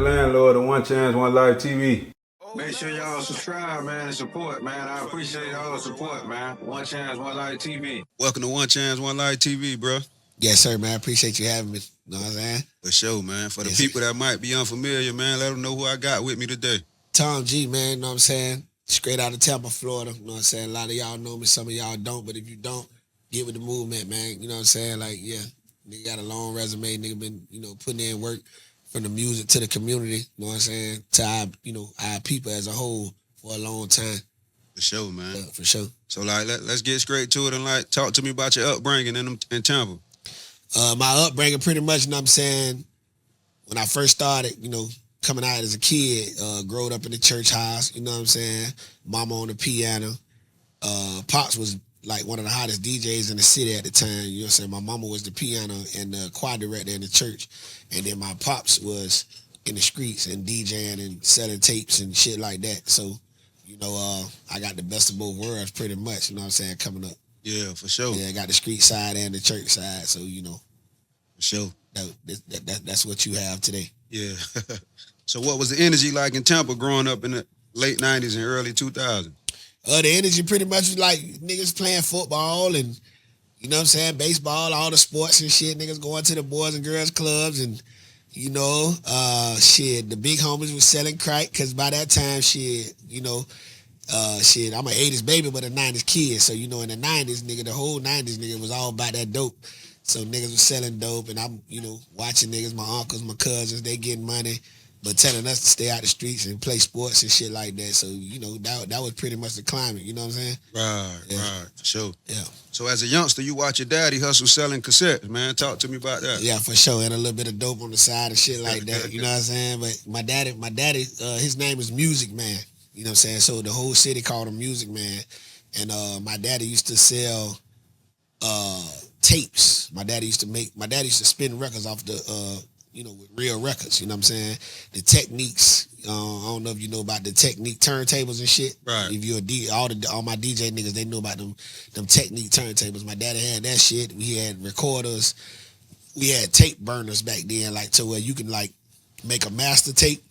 landlord of One Chance, One Life TV. Make sure y'all subscribe, man, and support, man. I appreciate all the support, man. One Chance, One Life TV. Welcome to One Chance, One Life TV, bro. Yes, sir, man. I appreciate you having me. You know what I'm saying? For sure, man. For the Yes, people that might be unfamiliar, man, let them know who I got with me today. Tom G, man, you know what I'm saying? Straight out of Tampa, Florida. You know what I'm saying? A lot of y'all know me, some of y'all don't, but if you don't, get with the movement, man. You know what I'm saying? Like, yeah, nigga got a long resume. Nigga been, putting in work from the music to the community, you know what I'm saying? To our people as a whole for a long time. For sure, man. For sure. So, like, let's get straight to it and, like, talk to me about your upbringing in Tampa. My upbringing pretty much, you know what I'm saying, when I first started, coming out as a kid, growing up in the church house, you know what I'm saying? Mama on the piano. Pops was like one of the hottest DJs in the city at the time, you know what I'm saying? My mama was the piano and the choir director in the church. And then my pops was in the streets and DJing and selling tapes and shit like that. So, I got the best of both worlds pretty much, you know what I'm saying, coming up. Yeah, for sure. Yeah, I got the street side and the church side, so, For sure. That's what you have today. Yeah. So what was the energy like in Tampa growing up in the late 90s and early 2000s? The energy pretty much was like niggas playing football and, you know what I'm saying, baseball, all the sports and shit. Niggas going to the Boys and Girls Clubs and, the big homies was selling crack because by that time, I'm an 80s baby but a 90s kid. So, in the 90s, nigga, the whole 90s, nigga, was all about that dope. So niggas was selling dope and I'm, watching niggas, my uncles, my cousins, they getting money, but telling us to stay out the streets and play sports and shit like that. So, that was pretty much the climate, you know what I'm saying? Right, for sure. Yeah. So as a youngster, you watch your daddy hustle selling cassettes, man. Talk to me about that. Yeah, for sure. And a little bit of dope on the side and shit like that, you know what I'm saying? But my daddy, his name is Music Man, you know what I'm saying? So the whole city called him Music Man. And my daddy used to sell tapes. My daddy used to spin records off the with real records, you know what I'm saying? The techniques, I don't know if you know about the technique turntables and shit. Right. If you're all my DJ niggas, they know about them technique turntables. My daddy had that shit. We had recorders. We had tape burners back then, like to where you can like make a master tape,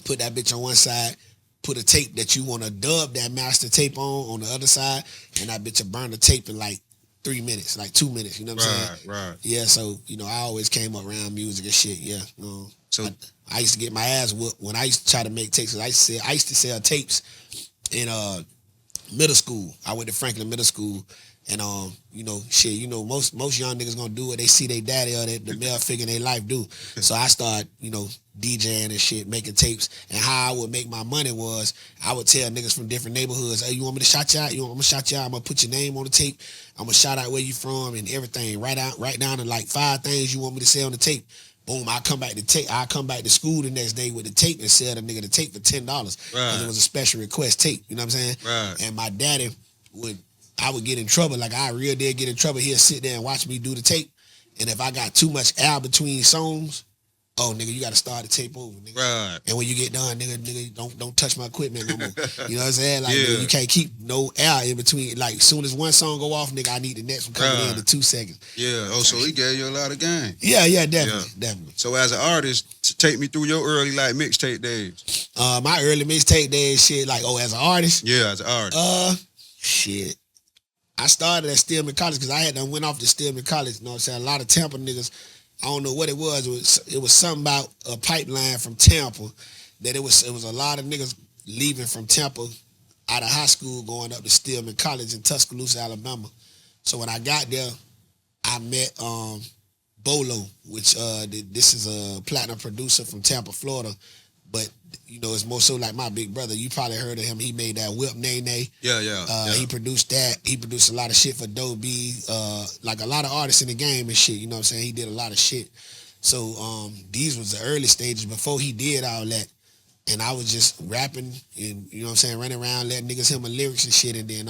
put that bitch on one side, put a tape that you want to dub that master tape on the other side, and that bitch will burn the tape in like 3 minutes, like 2 minutes, you know what I'm saying? Right. Yeah, so, I always came up around music and shit, yeah. So I used to get my ass whooped when I used to try to make tapes. I used to sell tapes in middle school. I went to Franklin Middle School, and most young niggas gonna do what they see their daddy or the male figure in their life do. So I started, DJing and shit, making tapes. And how I would make my money was I would tell niggas from different neighborhoods, hey, you want me to shout you out? I'm gonna shout you out. I'm gonna put your name on the tape. I'm gonna shout out where you from and everything. Write down to like 5 things you want me to say on the tape. Boom, I come back to school the next day with the tape and sell the nigga the tape for $10. Right. It was a special request tape, you know what I'm saying? Right. And my daddy I would get in trouble. Like I real did get in trouble. He'll sit there and watch me do the tape. And if I got too much air between songs, oh nigga, you gotta start the tape over, nigga. Right. And when you get done, nigga, don't touch my equipment no more. You know what I'm saying? Like nigga, you can't keep no air in between. Like as soon as one song go off, nigga, I need the next one coming in 2 seconds. Yeah. Oh, so he gave you a lot of game. Yeah, definitely. So as an artist, take me through your early like mixtape days. My early mixtape days, shit, like as an artist. Yeah, as an artist. Shit. I started at Stillman College because I had done went off to Stillman College. You know what I'm saying? A lot of Tampa niggas, I don't know what it was. It was something about a pipeline from Tampa that it was a lot of niggas leaving from Tampa out of high school going up to Stillman College in Tuscaloosa, Alabama. So when I got there, I met Bolo, which this is a platinum producer from Tampa, Florida. But, it's more so like my big brother. You probably heard of him. He made that Whip Nay Nay. Yeah. He produced that. He produced a lot of shit for Doe B. Like a lot of artists in the game and shit. You know what I'm saying? He did a lot of shit. So these was the early stages before he did all that. And I was just rapping and, you know what I'm saying, running around letting niggas hear my lyrics and shit. And then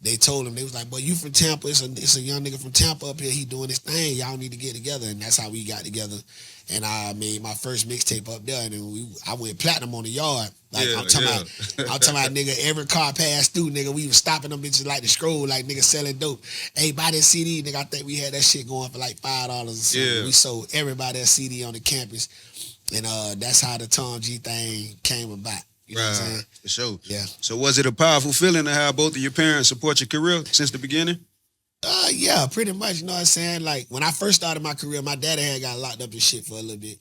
they told him, they was like, boy, you from Tampa. It's a young nigga from Tampa up here. He doing his thing. Y'all need to get together. And that's how we got together. And I made my first mixtape up there, and then I went platinum on the yard. Like I'm talking about, nigga, every car passed through, nigga. We was stopping them bitches like the scroll, like nigga selling dope. Hey, buy that CD, nigga. I think we had that shit going for like $5 or something. Yeah. We sold everybody a CD on the campus. And that's how the Tom G thing came about. You know what I'm saying? For sure. Yeah. So was it a powerful feeling to have both of your parents support your career since the beginning? Yeah, pretty much. You know what I'm saying? Like when I first started my career, my daddy had got locked up and shit for a little bit.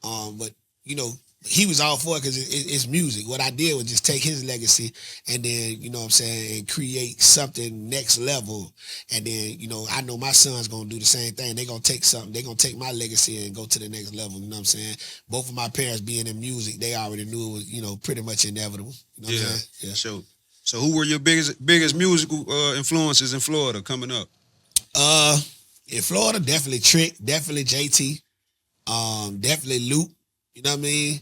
But you know, he was all for it because it's music. What I did was just take his legacy and then, you know what I'm saying, and create something next level. And then, you know, I know my son's going to do the same thing. They're going to take something. They're going to take my legacy and go to the next level. You know what I'm saying? Both of my parents being in music, they already knew it was, you know, pretty much inevitable. You know what I'm saying? Yeah. Sure. So who were your biggest musical influences in Florida coming up? In Florida, definitely Trick, definitely JT, definitely Luke. You know what I mean?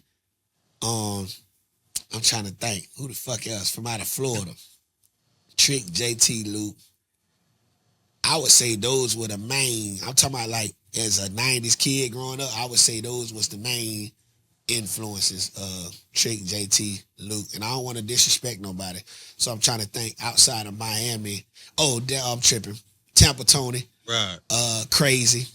I'm trying to think. Who the fuck else from out of Florida? Trick, JT, Luke. I would say those were the main. I'm talking about like as a 90s kid growing up, I would say those was the main influences. Trick, JT, Luke. And I don't want to disrespect nobody. So I'm trying to think outside of Miami. Oh, I'm tripping. Tampa Tony. Right. Crazy.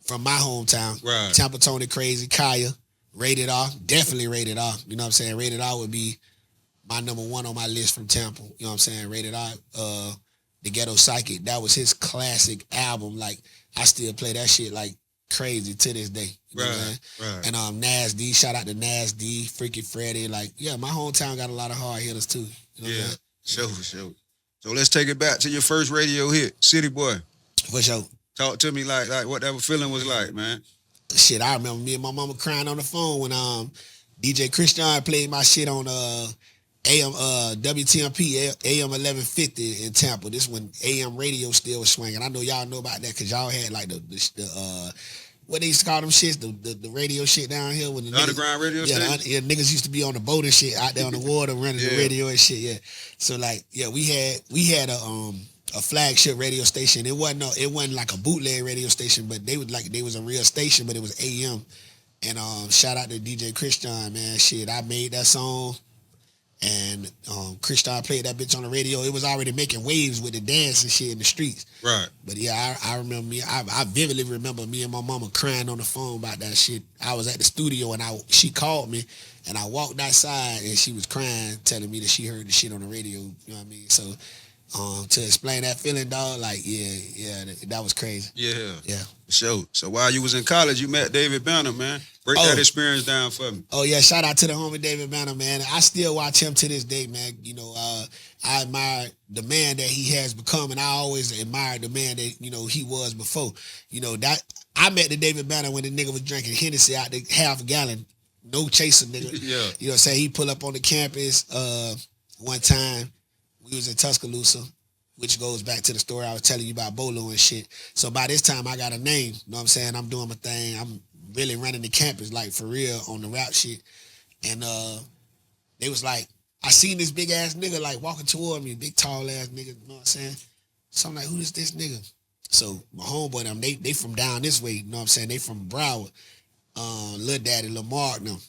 From my hometown. Right. Tampa Tony, Crazy, Kaya. Rated R, definitely Rated R. You know what I'm saying? Rated R would be my number one on my list from Tampa. You know what I'm saying? Rated R, The Ghetto Psychic. That was his classic album. Like, I still play that shit like crazy to this day. You know what I'm saying? Right. And Nas D, shout out to Nas D, Freaky Freddy. Like, yeah, my hometown got a lot of hard hitters too. You know what I'm saying? Sure. So let's take it back to your first radio hit, City Boy. For sure. Talk to me like what that feeling was like, man. Shit, I remember me and my mama crying on the phone when DJ Christian played my shit on AM WTMP AM 1150 in Tampa. This when AM radio still was swinging. I know y'all know about that because y'all had like the what they used to call them shits, the radio shit down here when the underground radio station. Niggas used to be on the boat and shit out there on the water running the radio and shit. Yeah, so like we had a flagship radio station. It wasn't like a bootleg radio station, but they was a real station, but it was AM. And shout out to DJ Christian, man. Shit, I made that song, and Christian played that bitch on the radio. It was already making waves with the dance and shit in the streets. Right. But yeah, I remember I vividly remember me and my mama crying on the phone about that shit. I was at the studio and she called me, and I walked outside and she was crying, telling me that she heard the shit on the radio. You know what I mean? So. To explain that feeling, dog, like, yeah, that was crazy. Yeah. Sure. So while you was in college, you met David Banner, man. Break that experience down for me. Oh, yeah, shout out to the homie David Banner, man. I still watch him to this day, man. You know, I admire the man that he has become, and I always admired the man that, you know, he was before. You know, that I met the David Banner when the nigga was drinking Hennessy out the half a gallon, no chaser, nigga. Yeah. You know what I'm saying? He pull up on the campus one time. We was in Tuscaloosa, which goes back to the story I was telling you about Bolo and shit. So by this time, I got a name. You know what I'm saying? I'm doing my thing. I'm really running the campus, like, for real, on the rap shit. And they was like, I seen this big-ass nigga, like, walking toward me, big, tall-ass nigga, you know what I'm saying? So I'm like, who is this nigga? So my homeboy, them, they from down this way, you know what I'm saying? They from Broward. Lil Daddy, Lil Mark, them.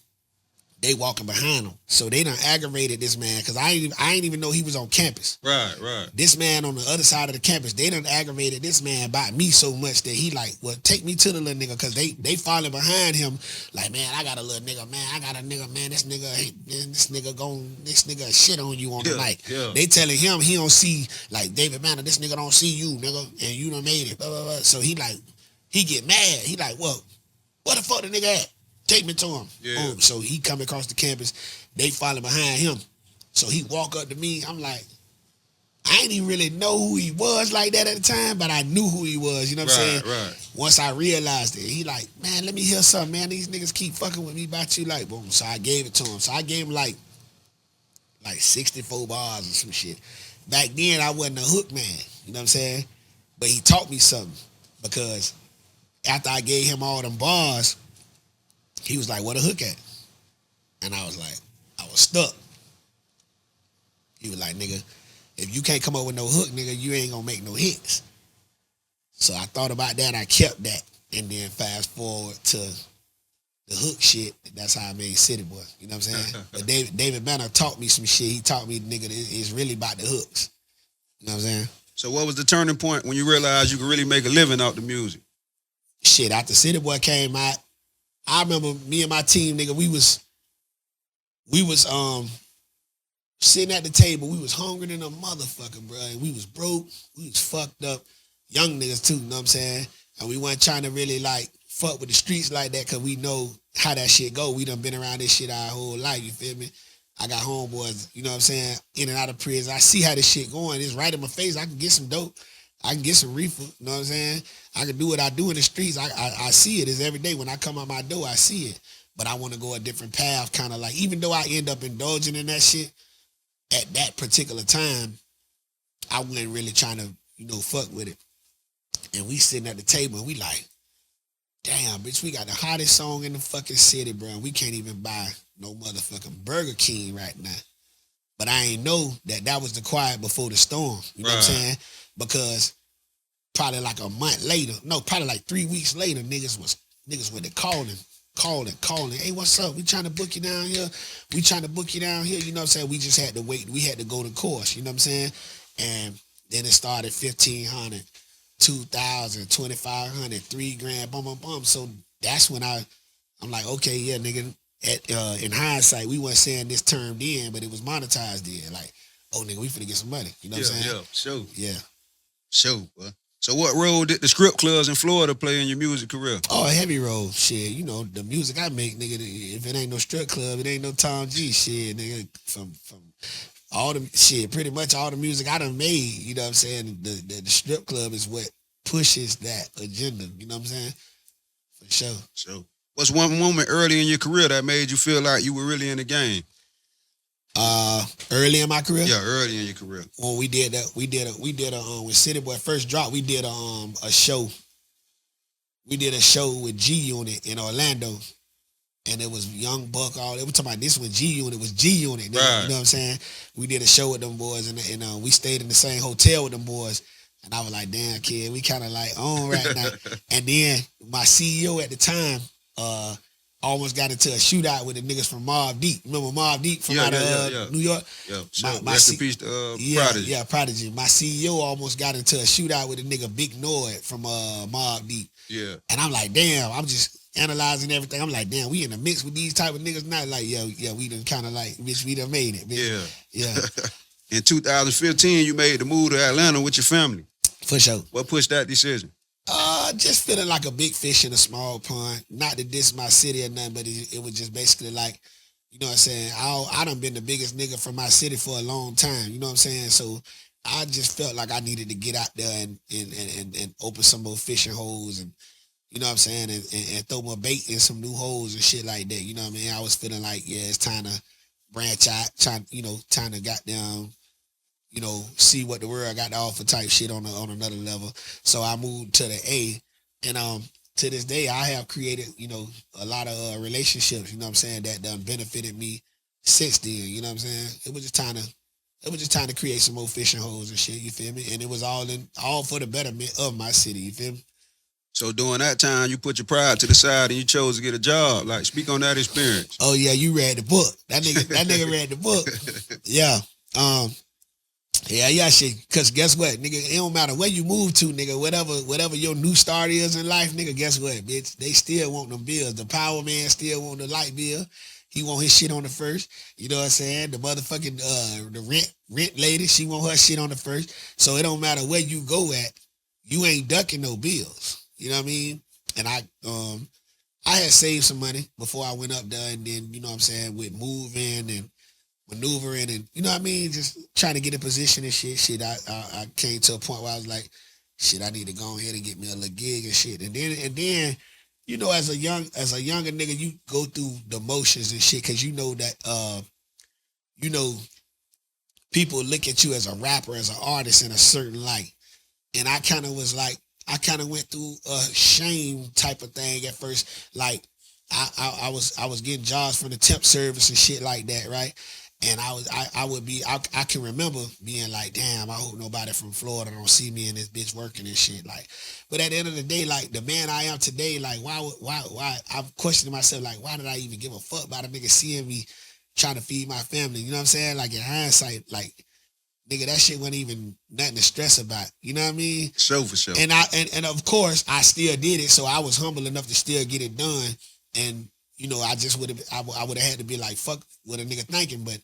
They walking behind him. So they done aggravated this man because I ain't even know he was on campus. Right. This man on the other side of the campus, they done aggravated this man by me so much that he like, well, take me to the little nigga because they falling behind him like, man, I got a little nigga, man. I got a nigga, man. This nigga shit on you on the night. Yeah. They telling him he don't see, like, David Banner, this nigga don't see you, nigga, and you done made it. Blah, blah, blah. So he get mad. He like, well, where the fuck the nigga at? Take me to him. Yeah. Boom. So he come across the campus. They follow behind him. So he walk up to me. I'm like, I ain't even really know who he was like that at the time, but I knew who he was. You know what I'm saying? Right. Once I realized it, he like, man, let me hear something, man. These niggas keep fucking with me about you. Like, boom. So I gave it to him. So I gave him like 64 bars or some shit. Back then, I wasn't a hook man. You know what I'm saying? But he taught me something because after I gave him all them bars, he was like, where the hook at? And I was like, I was stuck. He was like, nigga, if you can't come up with no hook, nigga, you ain't gonna make no hits. So I thought about that, I kept that. And then fast forward to the hook shit, that's how I made City Boy. You know what I'm saying? But David Banner taught me some shit. He taught me, nigga, it's really about the hooks. You know what I'm saying? So what was the turning point when you realized you could really make a living out the music? Shit, after City Boy came out, I remember me and my team, nigga, we was sitting at the table. We was hungry than a motherfucker, bro. And we was broke. We was fucked up. Young niggas too, you know what I'm saying? And we weren't trying to really like fuck with the streets like that because we know how that shit go. We done been around this shit our whole life, you feel me? I got homeboys, you know what I'm saying, in and out of prison. I see how this shit going. It's right in my face. I can get some dope. I can get some reefer, you know what I'm saying? I can do what I do in the streets. I see it. It's every day. When I come out my door, I see it. But I want to go a different path, kind of like, even though I end up indulging in that shit, at that particular time, I wasn't really trying to, fuck with it. And we sitting at the table and we like, damn, bitch, we got the hottest song in the fucking city, bro. And we can't even buy no motherfucking Burger King right now. But I ain't know that was the quiet before the storm. You know what I'm saying? Because probably like a month later, no, probably like 3 weeks later, niggas went to calling. Hey, what's up? We trying to book you down here. You know what I'm saying? We just had to wait. We had to go to course. You know what I'm saying? And then it started 1,500, 2,000, 2,500, $3,000, boom, boom, boom. So that's when I'm like, okay, yeah, nigga. In hindsight, we weren't saying this termed in, but it was monetized in. Like, oh, nigga, we finna get some money. You know what I'm saying? Yeah, sure. Yeah. Sure, bro. So what role did the strip clubs in Florida play in your music career? Oh, a heavy role. Shit, the music I make, nigga, if it ain't no strip club, it ain't no Tom G. Shit, nigga, from all the shit, pretty much all the music I done made, you know what I'm saying? The strip club is what pushes that agenda, you know what I'm saying? For sure. Sure. What's one moment early in your career that made you feel like you were really in the game? Early in my career? Yeah, early in your career. When we did when City Boy first dropped, we did a show. We did a show with G Unit in Orlando. And it was Young Buck, all they were talking about this one G Unit was G Unit. Right. You know what I'm saying? We did a show with them boys and we stayed in the same hotel with them boys. And I was like, damn kid, we kinda like on right now. And then my CEO at the time, almost got into a shootout with the niggas from Mobb Deep. Remember Mobb Deep from New York? Yeah, sure. Rest in peace to Prodigy. Yeah, Prodigy. My CEO almost got into a shootout with a nigga Big Noid from Mobb Deep. Yeah. And I'm like, damn, I'm just analyzing everything. I'm like, damn, we in the mix with these type of niggas now. Like, yeah, we done kind of like, bitch, we done made it, bitch. Yeah. In 2015, you made the move to Atlanta with your family. For sure. What pushed that decision? Just feeling like a big fish in a small pond. Not to diss my city or nothing, but it was just basically like, you know what I'm saying? I done been the biggest nigga from my city for a long time. You know what I'm saying? So I just felt like I needed to get out there and open some more fishing holes and, you know what I'm saying? And throw more bait in some new holes and shit like that. You know what I mean? I was feeling like, yeah, it's time to branch out, time to goddamn, see what the world got to offer type shit on another level. So I moved to the A, and to this day I have created, a lot of relationships, you know what I'm saying, that done benefited me since then, you know what I'm saying? It was just time to create some more fishing holes and shit, you feel me? And it was all for the betterment of my city, you feel me? So during that time, you put your pride to the side and you chose to get a job. Like, speak on that experience. Oh yeah, you read the book. That nigga read the book. Yeah. Yeah, shit. Cause guess what, nigga? It don't matter where you move to, nigga. Whatever your new start is in life, nigga. Guess what, bitch? They still want them bills. The power man still want the light bill. He want his shit on the first. You know what I'm saying? The motherfucking the rent lady, she want her shit on the first. So it don't matter where you go at, you ain't ducking no bills. You know what I mean? And I had saved some money before I went up there, and then you know what I'm saying, with moving and maneuvering and, you know what I mean, just trying to get in position and shit. I came to a point where I was like, shit, I need to go ahead and get me a little gig and shit. And then, as a younger nigga, you go through the motions and shit, cause you know that people look at you as a rapper, as an artist in a certain light. And I kind of went through a shame type of thing at first. Like I was getting jobs from the temp service and shit like that, right? And I can remember being like, damn, I hope nobody from Florida don't see me in this bitch working and shit. Like, but at the end of the day, like the man I am today, like why I'm questioning myself, like, why did I even give a fuck about a nigga seeing me trying to feed my family? You know what I'm saying? Like in hindsight, like, nigga, that shit wasn't even nothing to stress about. You know what I mean? For sure. And of course I still did it, so I was humble enough to still get it done. And you know, I just would have had to be like, fuck what a nigga thinking, but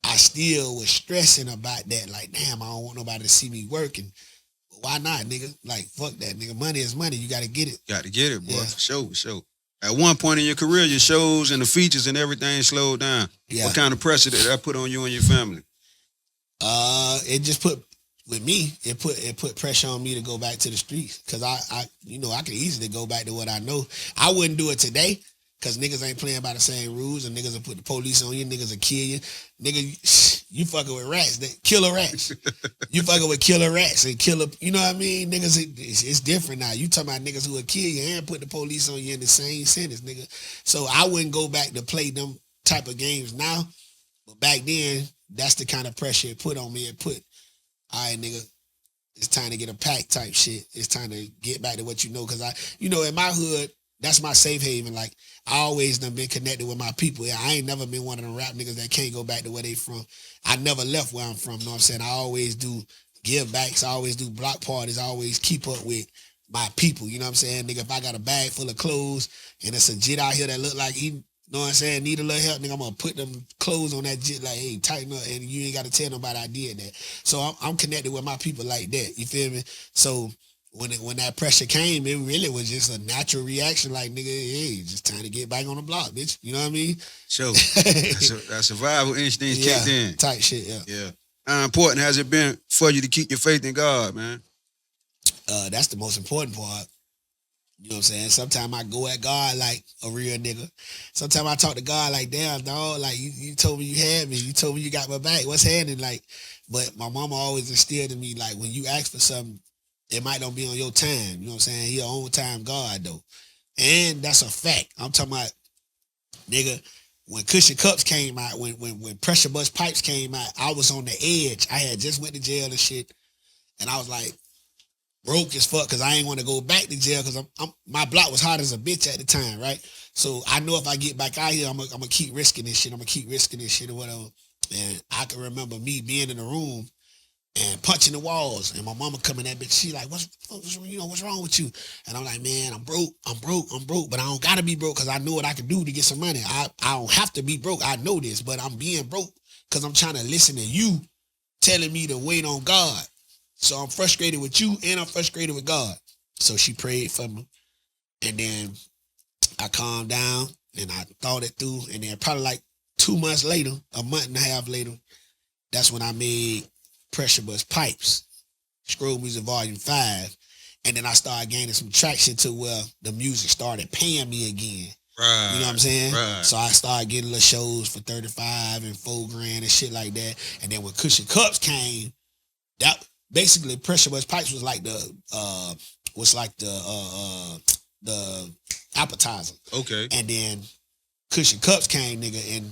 I still was stressing about that. Like, damn, I don't want nobody to see me working. Why not, nigga? Like, fuck that, nigga. Money is money. You gotta get it. Got to get it, boy. For sure. At one point in your career, your shows and the features and everything slowed down. Yeah. What kind of pressure did that put on you and your family? It just put with me. It put pressure on me to go back to the streets because I could easily go back to what I know. I wouldn't do it today. Cause niggas ain't playing by the same rules, and niggas will put the police on you. Niggas will kill you. Nigga, you fucking with rats. Killer rats. You fucking with killer rats and killer. You know what I mean? Niggas, it's different now. You talking about niggas who will kill you and put the police on you in the same sentence, nigga. So I wouldn't go back to play them type of games now. But back then, that's the kind of pressure it put on me. It put, all right, nigga, it's time to get a pack type shit. It's time to get back to what you know. Cause in my hood, that's my safe haven. Like, I always done been connected with my people. I ain't never been one of them rap niggas that can't go back to where they from. I never left where I'm from, you know what I'm saying? I always do give backs. I always do block parties. I always keep up with my people, you know what I'm saying? Nigga, if I got a bag full of clothes and it's a jit out here that look like he, you know what I'm saying, need a little help, nigga, I'm gonna put them clothes on that jit like, hey, tighten up, and you ain't gotta tell nobody I did that. So I'm connected with my people like that, you feel me? So when that pressure came, it really was just a natural reaction. Like, nigga, hey, just time to get back on the block, bitch. You know what I mean? Sure. that survival instinct kicked in. Tight shit, yeah. Yeah. How important has it been for you to keep your faith in God, man? That's the most important part. You know what I'm saying? Sometimes I go at God like a real nigga. Sometimes I talk to God like, damn, dog, like, you told me you had me. You told me you got my back. What's happening? Like, but my mama always instilled in me, like, when you ask for something, it might not be on your time. You know what I'm saying? He an on time God, though. And that's a fact. I'm talking about, nigga, when Cushion Cups came out, when Pressure Bust Pipes came out, I was on the edge. I had just went to jail and shit. And I was like, broke as fuck, because I ain't want to go back to jail, because my block was hot as a bitch at the time, right? So I know if I get back out here, I'm gonna keep risking this shit. I'm gonna keep risking this shit or whatever. And I can remember me being in the room and punching the walls, and my mama coming at bitch. She like, what's wrong with you? And I'm like, man, I'm broke, but I don't gotta be broke because I know what I can do to get some money. I don't have to be broke. I know this, but I'm being broke because I'm trying to listen to you telling me to wait on God. So I'm frustrated with you and I'm frustrated with God. So she prayed for me, and then I calmed down and I thought it through, and then probably like 2 months later, a month and a half later, that's when I made Pressure Bust Pipes, Scroll Music Volume 5. And then I started gaining some traction to where the music started paying me again. Right. You know what I'm saying? Right. So I started getting little shows for 35 and $4,000 and shit like that. And then when Cushion Cups came, that basically Pressure Bust Pipes was like the appetizer. Okay. And then Cushion Cups came, nigga, and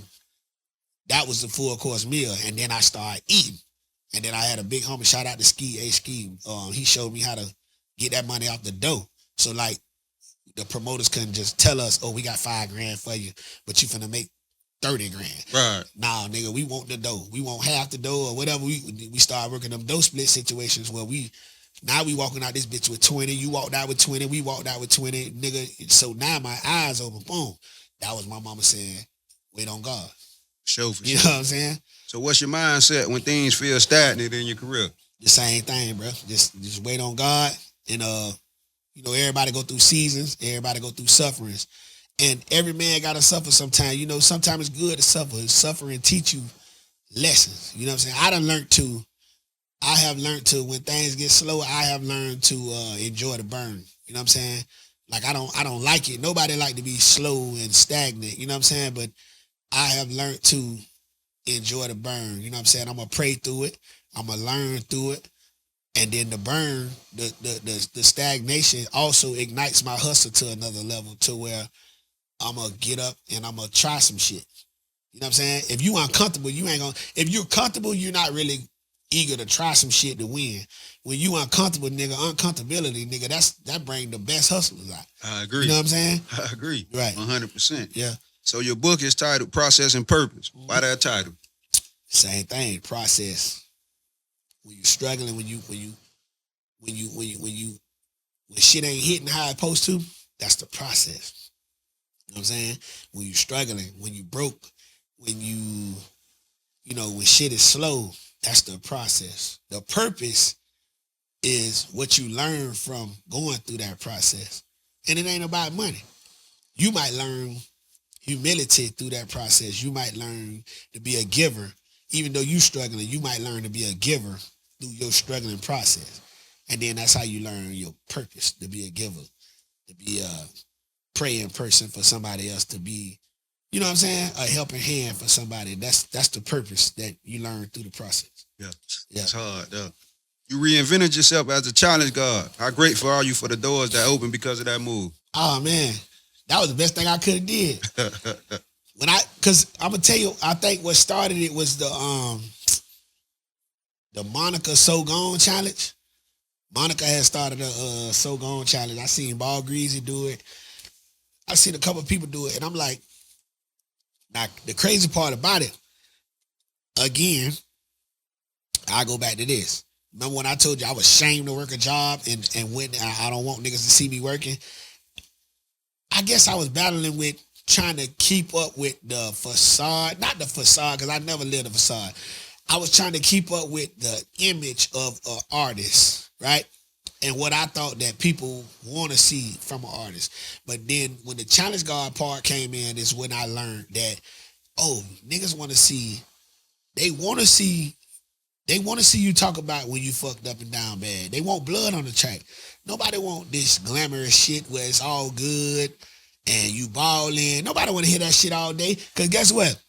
that was the full course meal. And then I started eating. And then I had a big homie, shout out to Ski. He showed me how to get that money off the dough. So like the promoters couldn't just tell us, oh, we got $5,000 for you, but you finna make 30 grand. Right. Nah, nigga, we want the dough. We want half the dough or whatever. We started working them dough split situations where we walking out this bitch with 20. You walked out with 20. We walked out with 20, nigga. So now my eyes open. Boom. That was my mama saying, wait on God. Sure. You know what I'm saying? So what's your mindset when things feel stagnant in your career? The same thing, bro. Just wait on God. And everybody go through seasons. Everybody go through sufferings. And every man gotta suffer sometimes. You know, sometimes it's good to suffer. Suffering teach you lessons. You know what I'm saying? I have learned to, when things get slow, I have learned to enjoy the burn. You know what I'm saying? Like I don't like it. Nobody like to be slow and stagnant. You know what I'm saying? But I have learned to enjoy the burn. You know what I'm saying? I'm gonna pray through it. I'm gonna learn through it. And then the burn, the stagnation also ignites my hustle to another level, to where I'm gonna get up and I'm gonna try some shit. You know what I'm saying? If you uncomfortable, you ain't gonna. If you're comfortable, you're not really eager to try some shit to win. When you uncomfortable, nigga, uncomfortability, nigga, that bring the best hustlers out. I agree. You know what I'm saying? I agree. Right. 100%. Yeah. So your book is titled Process and Purpose. Why that title? Same thing. Process. When you're struggling, when shit ain't hitting how it's supposed to, that's the process. know what I'm saying? When you struggling, when you broke, when when shit is slow, that's the process. The purpose is what you learn from going through that process. And it ain't about money. You might learn humility through that process. You might learn to be a giver. Even though you struggling, you might learn to be a giver through your struggling process. And then that's how you learn your purpose, to be a giver, to be a praying person for somebody else, to be, you know what I'm saying, a helping hand for somebody. That's the purpose that you learn through the process. Yeah. It's hard. You reinvented yourself as a challenge God. How grateful are you for the doors that opened because of that move? Oh, man. That was the best thing I could have did. Because I'm going to tell you, I think what started it was the Monica So Gone challenge. Monica had started a So Gone challenge. I seen Ball Greasy do it. I seen a couple of people do it. And I'm like, now, the crazy part about it, again, I go back to this. Remember when I told you I was ashamed to work a job and when I don't want niggas to see me working? I guess I was battling with trying to keep up with the facade. Not the facade, because I never lived a facade. I was trying to keep up with the image of an artist, right? And what I thought that people want to see from an artist. But then when the Challenge God part came in is when I learned that, niggas want to see, they want to see you talk about when you fucked up and down bad. They want blood on the track. Nobody want this glamorous shit where it's all good and you balling. Nobody want to hear that shit all day. Because guess what?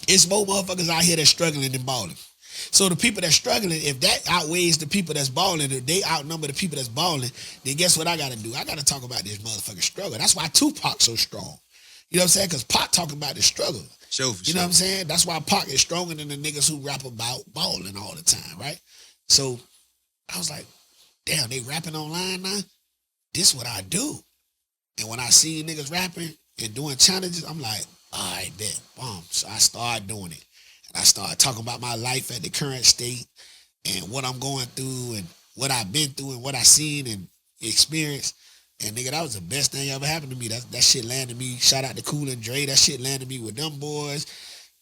It's more motherfuckers out here that's struggling than balling. So the people that's struggling, if that outweighs the people that's balling, if they outnumber the people that's balling, then guess what I got to do? I got to talk about this motherfucking struggle. That's why Tupac's so strong. You know what I'm saying? Because Pac talking about the struggle. You know what I'm saying? That's why Pac is stronger than the niggas who rap about balling all the time, right? So I was like, damn, they rapping online now? This what I do. And when I see niggas rapping and doing challenges, I'm like, all right, bet, boom. So I started doing it. And I started talking about my life at the current state and what I'm going through and what I've been through and what I seen and experienced. And nigga, that was the best thing ever happened to me. That shit landed me. Shout out to Cool and Dre. That shit landed me with them boys.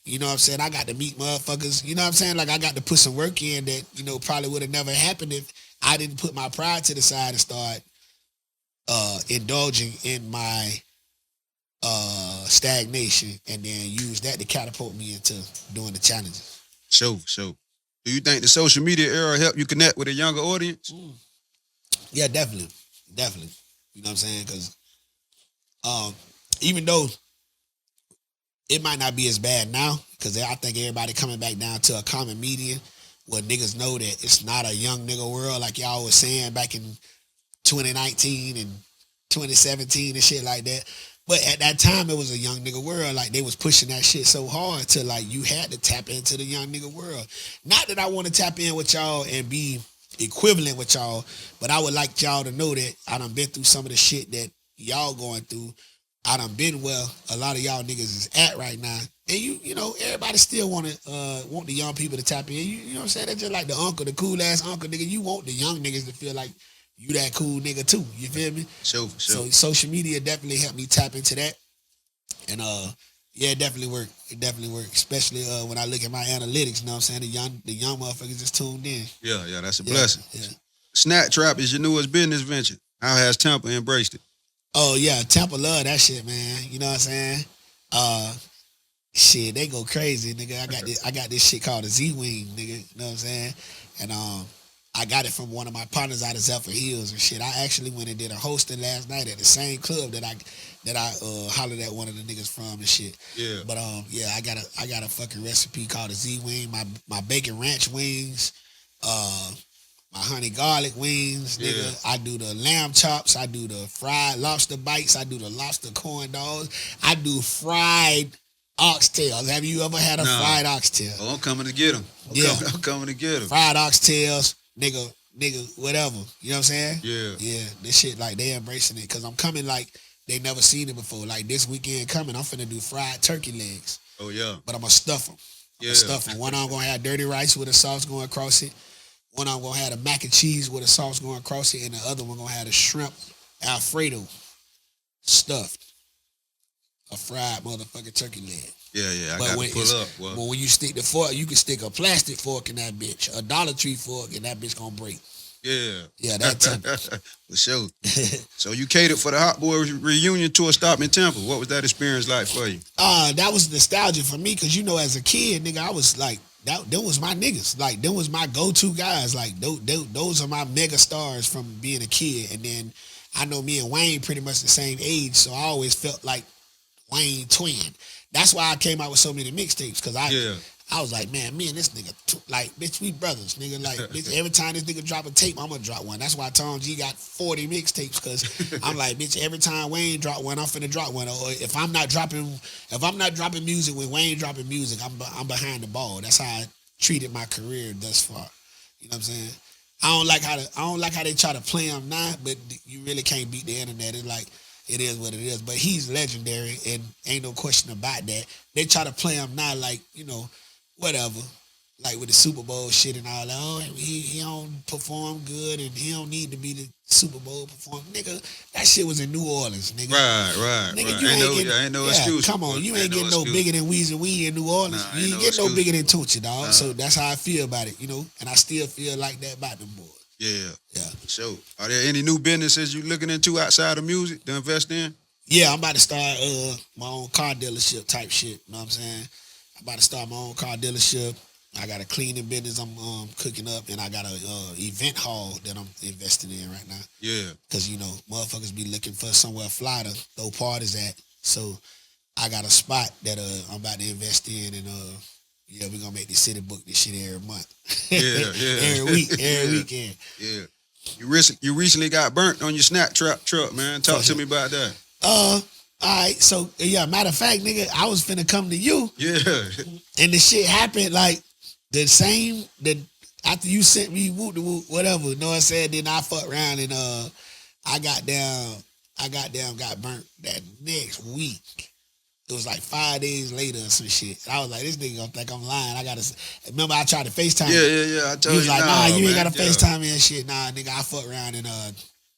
You know what I'm saying? I got to meet motherfuckers. You know what I'm saying? Like I got to put some work in that, probably would have never happened if I didn't put my pride to the side and start indulging in my stagnation and then use that to catapult me into doing the challenges. Sure. Do you think the social media era helped you connect with a younger audience? Yeah, definitely. You know what I'm saying? Because even though it might not be as bad now, because I think everybody coming back down to a common median where niggas know that it's not a young nigga world like y'all was saying back in 2019 and 2017 and shit like that. But at that time, it was a young nigga world. Like, they was pushing that shit so hard to, like, you had to tap into the young nigga world. Not that I want to tap in with y'all and be equivalent with y'all, but I would like y'all to know that I done been through some of the shit that y'all going through. I done been where a lot of y'all niggas is at right now. And you know, everybody still want the young people to tap in. You know what I'm saying? That's just like the uncle, the cool ass uncle, nigga. You want the young niggas to feel like you that cool nigga too. You feel me? Sure. So social media definitely helped me tap into that. And yeah, it definitely worked. Especially when I look at my analytics, you know what I'm saying? The young motherfuckers just tuned in. Yeah, that's a blessing. Yeah. Snap Trap is your newest business venture. How has Tampa embraced it? Oh yeah, Tampa love that shit, man. You know what I'm saying? Shit, they go crazy, nigga. I got this shit called a Z-Wing, nigga. You know what I'm saying? And I got it from one of my partners out of Zephyr Hills and shit. I actually went and did a hosting last night at the same club that I hollered at one of the niggas from and shit. Yeah. But yeah, I got a fucking recipe called a Z-Wing. My bacon ranch wings, my honey garlic wings, nigga. Yeah. I do the lamb chops. I do the fried lobster bites. I do the lobster corn dogs. I do fried oxtails. Have you ever had a fried oxtail? Oh, I'm coming to get them. I'm coming to get them. Fried oxtails, nigga, whatever. You know what I'm saying? Yeah. Yeah, this shit, like, they embracing it. Because I'm coming like they never seen it before. Like, this weekend coming, I'm finna do fried turkey legs. Oh, yeah. But I'm going to stuff them. One I'm going to have dirty rice with a sauce going across it. One I'm going to have the mac and cheese with a sauce going across it. And the other one going to have the shrimp Alfredo stuffed. a fried motherfucking turkey leg. Yeah, I But got when to pull up. but when you stick the fork, you can stick a plastic fork in that bitch, a Dollar Tree fork, and that bitch gonna break. Yeah. Yeah, that tender. For sure. So you catered for the Hotboy reunion tour stop in Tampa. What was that experience like for you? That was nostalgia for me, cause you know, as a kid, nigga, I was like, them was my niggas. Like, them was my go-to guys. Like, those are my mega stars from being a kid. And then I know me and Wayne pretty much the same age, so I always felt like Wayne twin. That's why I came out with so many mixtapes, cause I was like, man, me and this nigga, like, bitch, we brothers, nigga. Like, bitch, every time this nigga drop a tape, I'm gonna drop one. That's why Tom G got 40 mixtapes, cause I'm like, bitch, every time Wayne drop one, I'm finna drop one. Or if I'm not dropping music when Wayne dropping music, I'm behind the ball. That's how I treated my career thus far. You know what I'm saying? I don't like how they try to play him now, but you really can't beat the internet. It's like, it is what it is. But he's legendary, and ain't no question about that. They try to play him now like, you know, whatever, like with the Super Bowl shit and all that. Oh, he don't perform good, and he don't need to be the Super Bowl performer. Nigga, that shit was in New Orleans, nigga. Right. Nigga, You ain't no excuse. Come on, you ain't getting no bigger than Weezy Wee in New Orleans. Nah, you ain't getting no bigger than Tunchi, dog. So that's how I feel about it, you know. And I still feel like that about them boys. Yeah. So, are there any new businesses you looking into outside of music to invest in? Yeah, I'm about to start my own car dealership type shit. You know what I'm saying? I'm about to start my own car dealership. I got a cleaning business I'm cooking up, and I got a event hall that I'm investing in right now. Yeah. Because, you know, motherfuckers be looking for somewhere fly to throw parties at. So I got a spot that I'm about to invest in, and yeah, we're going to make the city book this shit every month. Yeah. every week, every weekend. Yeah. You recently got burnt on your snack truck, man. Talk to me about that. All right, so yeah, matter of fact, nigga, I was finna come to you. Yeah. And the shit happened like after you sent me whoop de whoop, whatever, you know what I said? Then I fucked around and I got burnt that next week. It was like 5 days later or some shit. And I was like, this nigga gonna think I'm lying. Remember I tried to FaceTime. Yeah. I told you. He was like, nah, you ain't gotta yeah. FaceTime me and shit. Nah, nigga, I fucked around and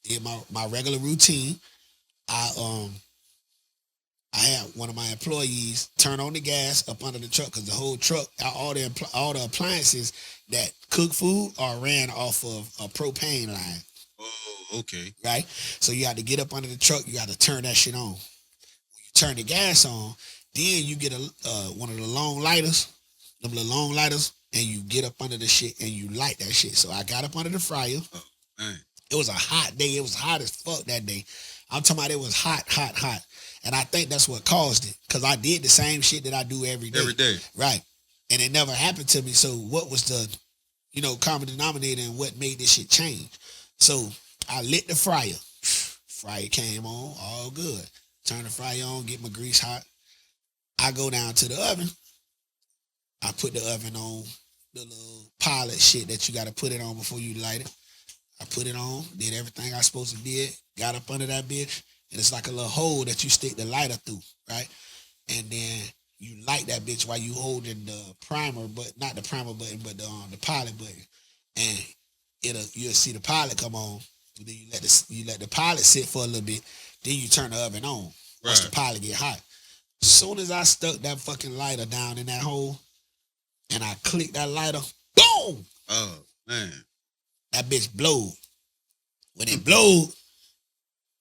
did my regular routine. I had one of my employees turn on the gas up under the truck, because the whole truck, all the appliances that cook food are ran off of a propane line. Oh, okay. Right? So you got to get up under the truck, you got to turn that shit on. When you turn the gas on, then you get one of the long lighters, and you get up under the shit and you light that shit. So I got up under the fryer. Oh, man. It was a hot day. It was hot as fuck that day. I'm talking about it was hot. And I think that's what caused it, because I did the same shit that I do every day. Every day. Right. And it never happened to me. So what was the, common denominator and what made this shit change? So I lit the fryer. Fryer came on, all good. Turn the fryer on, get my grease hot. I go down to the oven. I put the oven on the little pilot shit that you got to put it on before you light it. I put it on, did everything I supposed to did, got up under that bitch, and it's like a little hole that you stick the lighter through, right? And then you light that bitch while you holding the primer, but not the primer button, but the pilot button. And you'll see the pilot come on. And then you let the pilot sit for a little bit. Then you turn the oven on. Once the pilot get hot. As soon as I stuck that fucking lighter down in that hole, and I clicked that lighter, boom! Oh, man. That bitch blowed. When it blowed,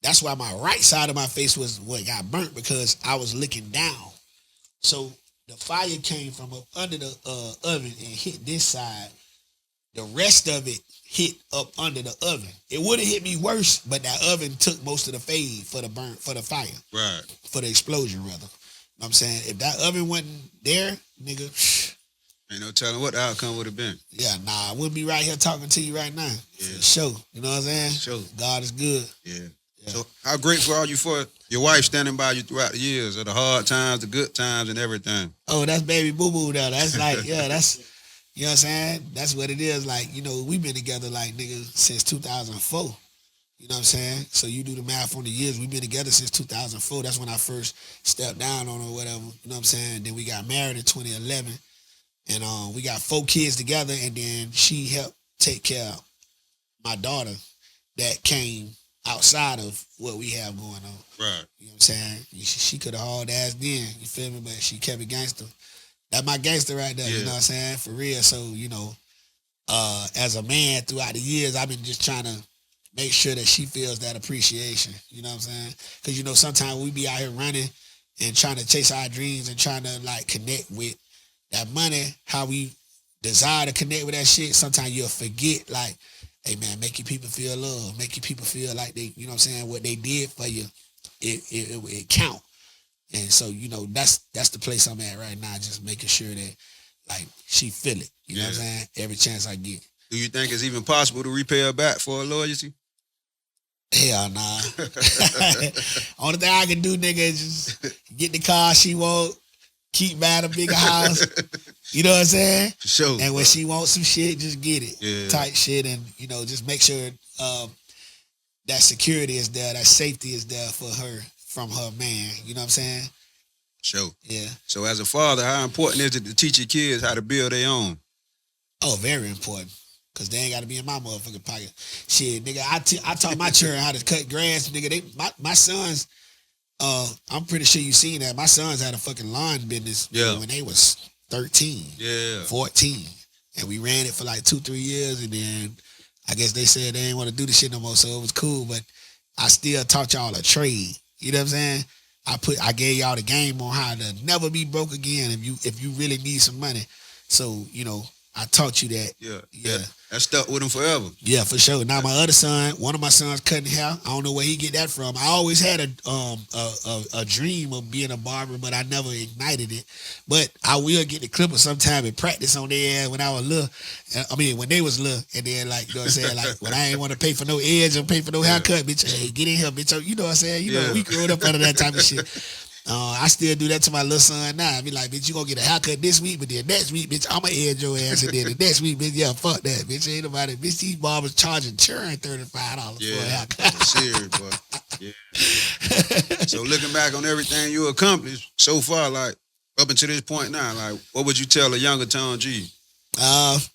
that's why my right side of my face was what got burnt, because I was looking down. So the fire came from up under the oven and hit this side. The rest of it hit up under the oven. It would have hit me worse, but that oven took most of the fade for the fire. Right. For the explosion, rather. You know what I'm saying? If that oven wasn't there, nigga, ain't no telling what the outcome would have been. yeah, nah, I wouldn't be right here talking to you right now. Yeah. For sure. You know what I'm saying? Sure. God is good. Yeah. Yeah. So how grateful are you for your wife standing by you throughout the years, of the hard times, the good times, and everything? Oh, that's baby boo boo though. That's like, yeah, that's, you know what I'm saying? That's what it is. Like, we've been together like, nigga, since 2004. You know what I'm saying? So you do the math on the years. We've been together since 2004. That's when I first stepped down on her or whatever. You know what I'm saying? Then we got married in 2011. And we got 4 kids together. And then she helped take care of my daughter that came outside of what we have going on. Right. You know what I'm I'm saying? She could have hauled ass then, you feel me? But she kept it gangster. That's my gangster right there, you know what I'm saying? For real. So, you know, as a man throughout the years, I've been just trying to make sure that she feels that appreciation. You know what I'm saying? Because, you know, sometimes we be out here running and trying to chase our dreams and trying to, like, connect with that money, how we desire to connect with that shit. Sometimes you'll forget, like, hey, man, make your people feel love. Make your people feel like they, you know what I'm saying, what they did for you, it count. And so, you know, that's the place I'm at right now, just making sure that, like, she feel it. You know what I'm saying? Every chance I get. Do you think it's even possible to repay her back for her loyalty? Hell nah. Only thing I can do, nigga, is just get the car she want, keep buying a bigger house. You know what I'm saying? For sure. And when she wants some shit, just get it. Yeah. Type shit. And, you know, just make sure that security is there, that safety is there for her from her man. You know what I'm saying? Sure. Yeah. So as a father, how important is it to teach your kids how to build their own? Oh, very important. Because they ain't got to be in my motherfucking pocket. Shit, nigga, I taught my children how to cut grass. Nigga, my sons, I'm pretty sure you seen that. My sons had a fucking lawn business when they was 13, 14. And we ran it for like 2-3 years. And then I guess they said they ain't want to do the shit no more. So it was cool. But I still taught y'all a trade. You know what I'm saying? I gave y'all the game on how to never be broke again if you really need some money. So, you know, I taught you that. Yeah. That stuck with him forever. Yeah, for sure. Now my other son, one of my sons cutting hair. I don't know where he get that from. I always had a dream of being a barber, but I never ignited it. But I will get the clipper sometime and practice on their ass when I was little. I mean, when they was little, and then like, you know what I'm saying, like when I ain't want to pay for no edge or pay for no haircut, bitch. Hey, get in here, bitch. You know what I'm saying? You know, we growing up out of that type of shit. I still do that to my little son now. I be like, bitch, you gonna get a haircut this week, but then next week, bitch, I'ma edge your ass, and then the next week, bitch, yeah, fuck that, bitch. Ain't nobody, bitch, these barbers charging churn $35 for a haircut. Serious, boy. Yeah. So looking back on everything you accomplished so far, like up until this point now, like what would you tell a younger Tom G? The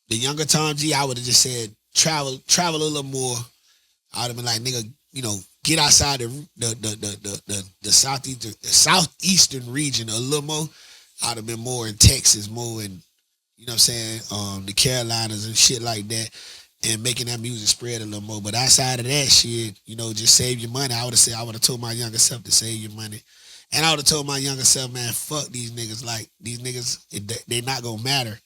younger Tom G, I would have just said travel a little more. I would have been like, nigga, you know, get outside the southeastern region a little more. I'd have been more in Texas, more in, you know what I'm saying, the Carolinas and shit like that, and making that music spread a little more. But outside of that shit, you know, just save your money. I would have told my younger self to save your money. And I would have told my younger self, man, fuck these niggas. Like, these niggas, they not gonna matter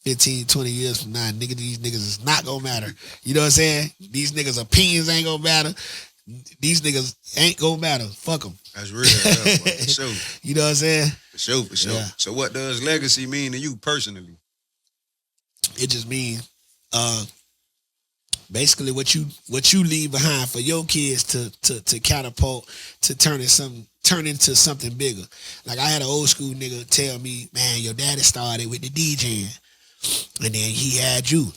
15, 20 years from now. Nigga, these niggas is not gonna matter. You know what I'm saying? These niggas' opinions ain't gonna matter. These niggas ain't gonna matter. Fuck them. That's real. For sure. You know what I'm saying? For sure. Yeah. So what does legacy mean to you personally? It just means basically what you leave behind for your kids to catapult to turn into something bigger. Like I had an old school nigga tell me, man, your daddy started with the DJing, and then he had you.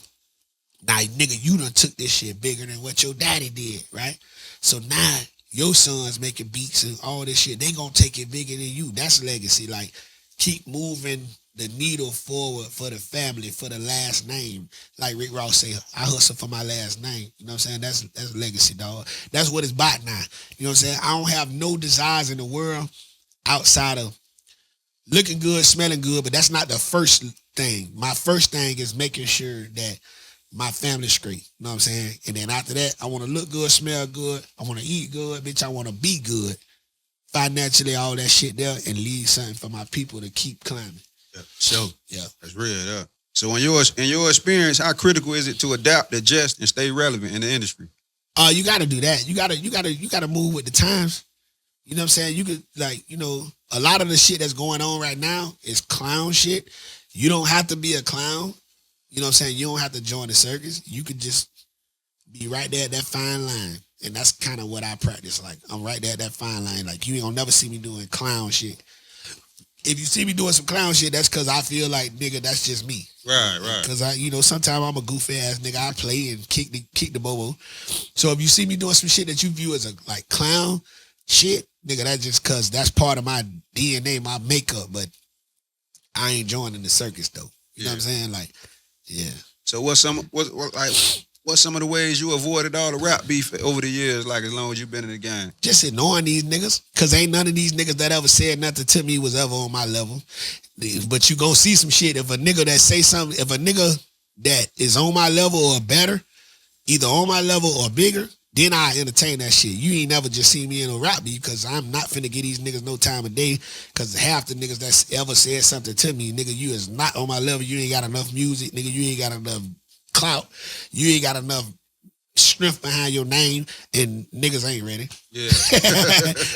Now, nigga, you done took this shit bigger than what your daddy did, right? So now your sons making beats and all this shit, they gonna take it bigger than you. That's legacy. Like, keep moving the needle forward for the family, for the last name. Like Rick Ross say, I hustle for my last name. You know what I'm saying? That's legacy, dog. That's what it's about now. You know what I'm saying? I don't have no desires in the world outside of looking good, smelling good, but that's not the first thing. My first thing is making sure that my family's straight. You know what I'm saying? And then after that, I want to look good, smell good. I want to eat good, bitch. I want to be good. Financially, all that shit there, and leave something for my people to keep climbing. Yeah, so yeah, that's real. Yeah. So in your experience, how critical is it to adapt, adjust, and stay relevant in the industry? You got to do that. You got to move with the times. You know what I'm saying? You could, like, you know, a lot of the shit that's going on right now is clown shit. You don't have to be a clown. You know what I'm saying? You don't have to join the circus. You could just be right there at that fine line. And that's kind of what I practice. Like, I'm right there at that fine line. Like, you ain't gonna never see me doing clown shit. If you see me doing some clown shit, that's because I feel like, nigga, that's just me. Right. Because sometimes I'm a goofy ass nigga. I play and kick the bobo. So if you see me doing some shit that you view as a like clown shit, nigga, that's just because that's part of my DNA, my makeup. But I ain't joining the circus though. You know what I'm saying? Like, yeah. So What's some of the ways you avoided all the rap beef over the years, like as long as you've been in the game? Just ignoring these niggas, cause ain't none of these niggas that ever said nothing to me was ever on my level. But you gonna see some shit if a nigga that say something, if a nigga that is on my level or better, either on my level or bigger, then I entertain that shit. You ain't never just seen me in a rap beef, cause I'm not finna give these niggas no time of day, cause half the niggas that's ever said something to me, nigga, you is not on my level. You ain't got enough music, nigga. You ain't got enough clout. You ain't got enough strength behind your name, and niggas ain't ready. Yeah.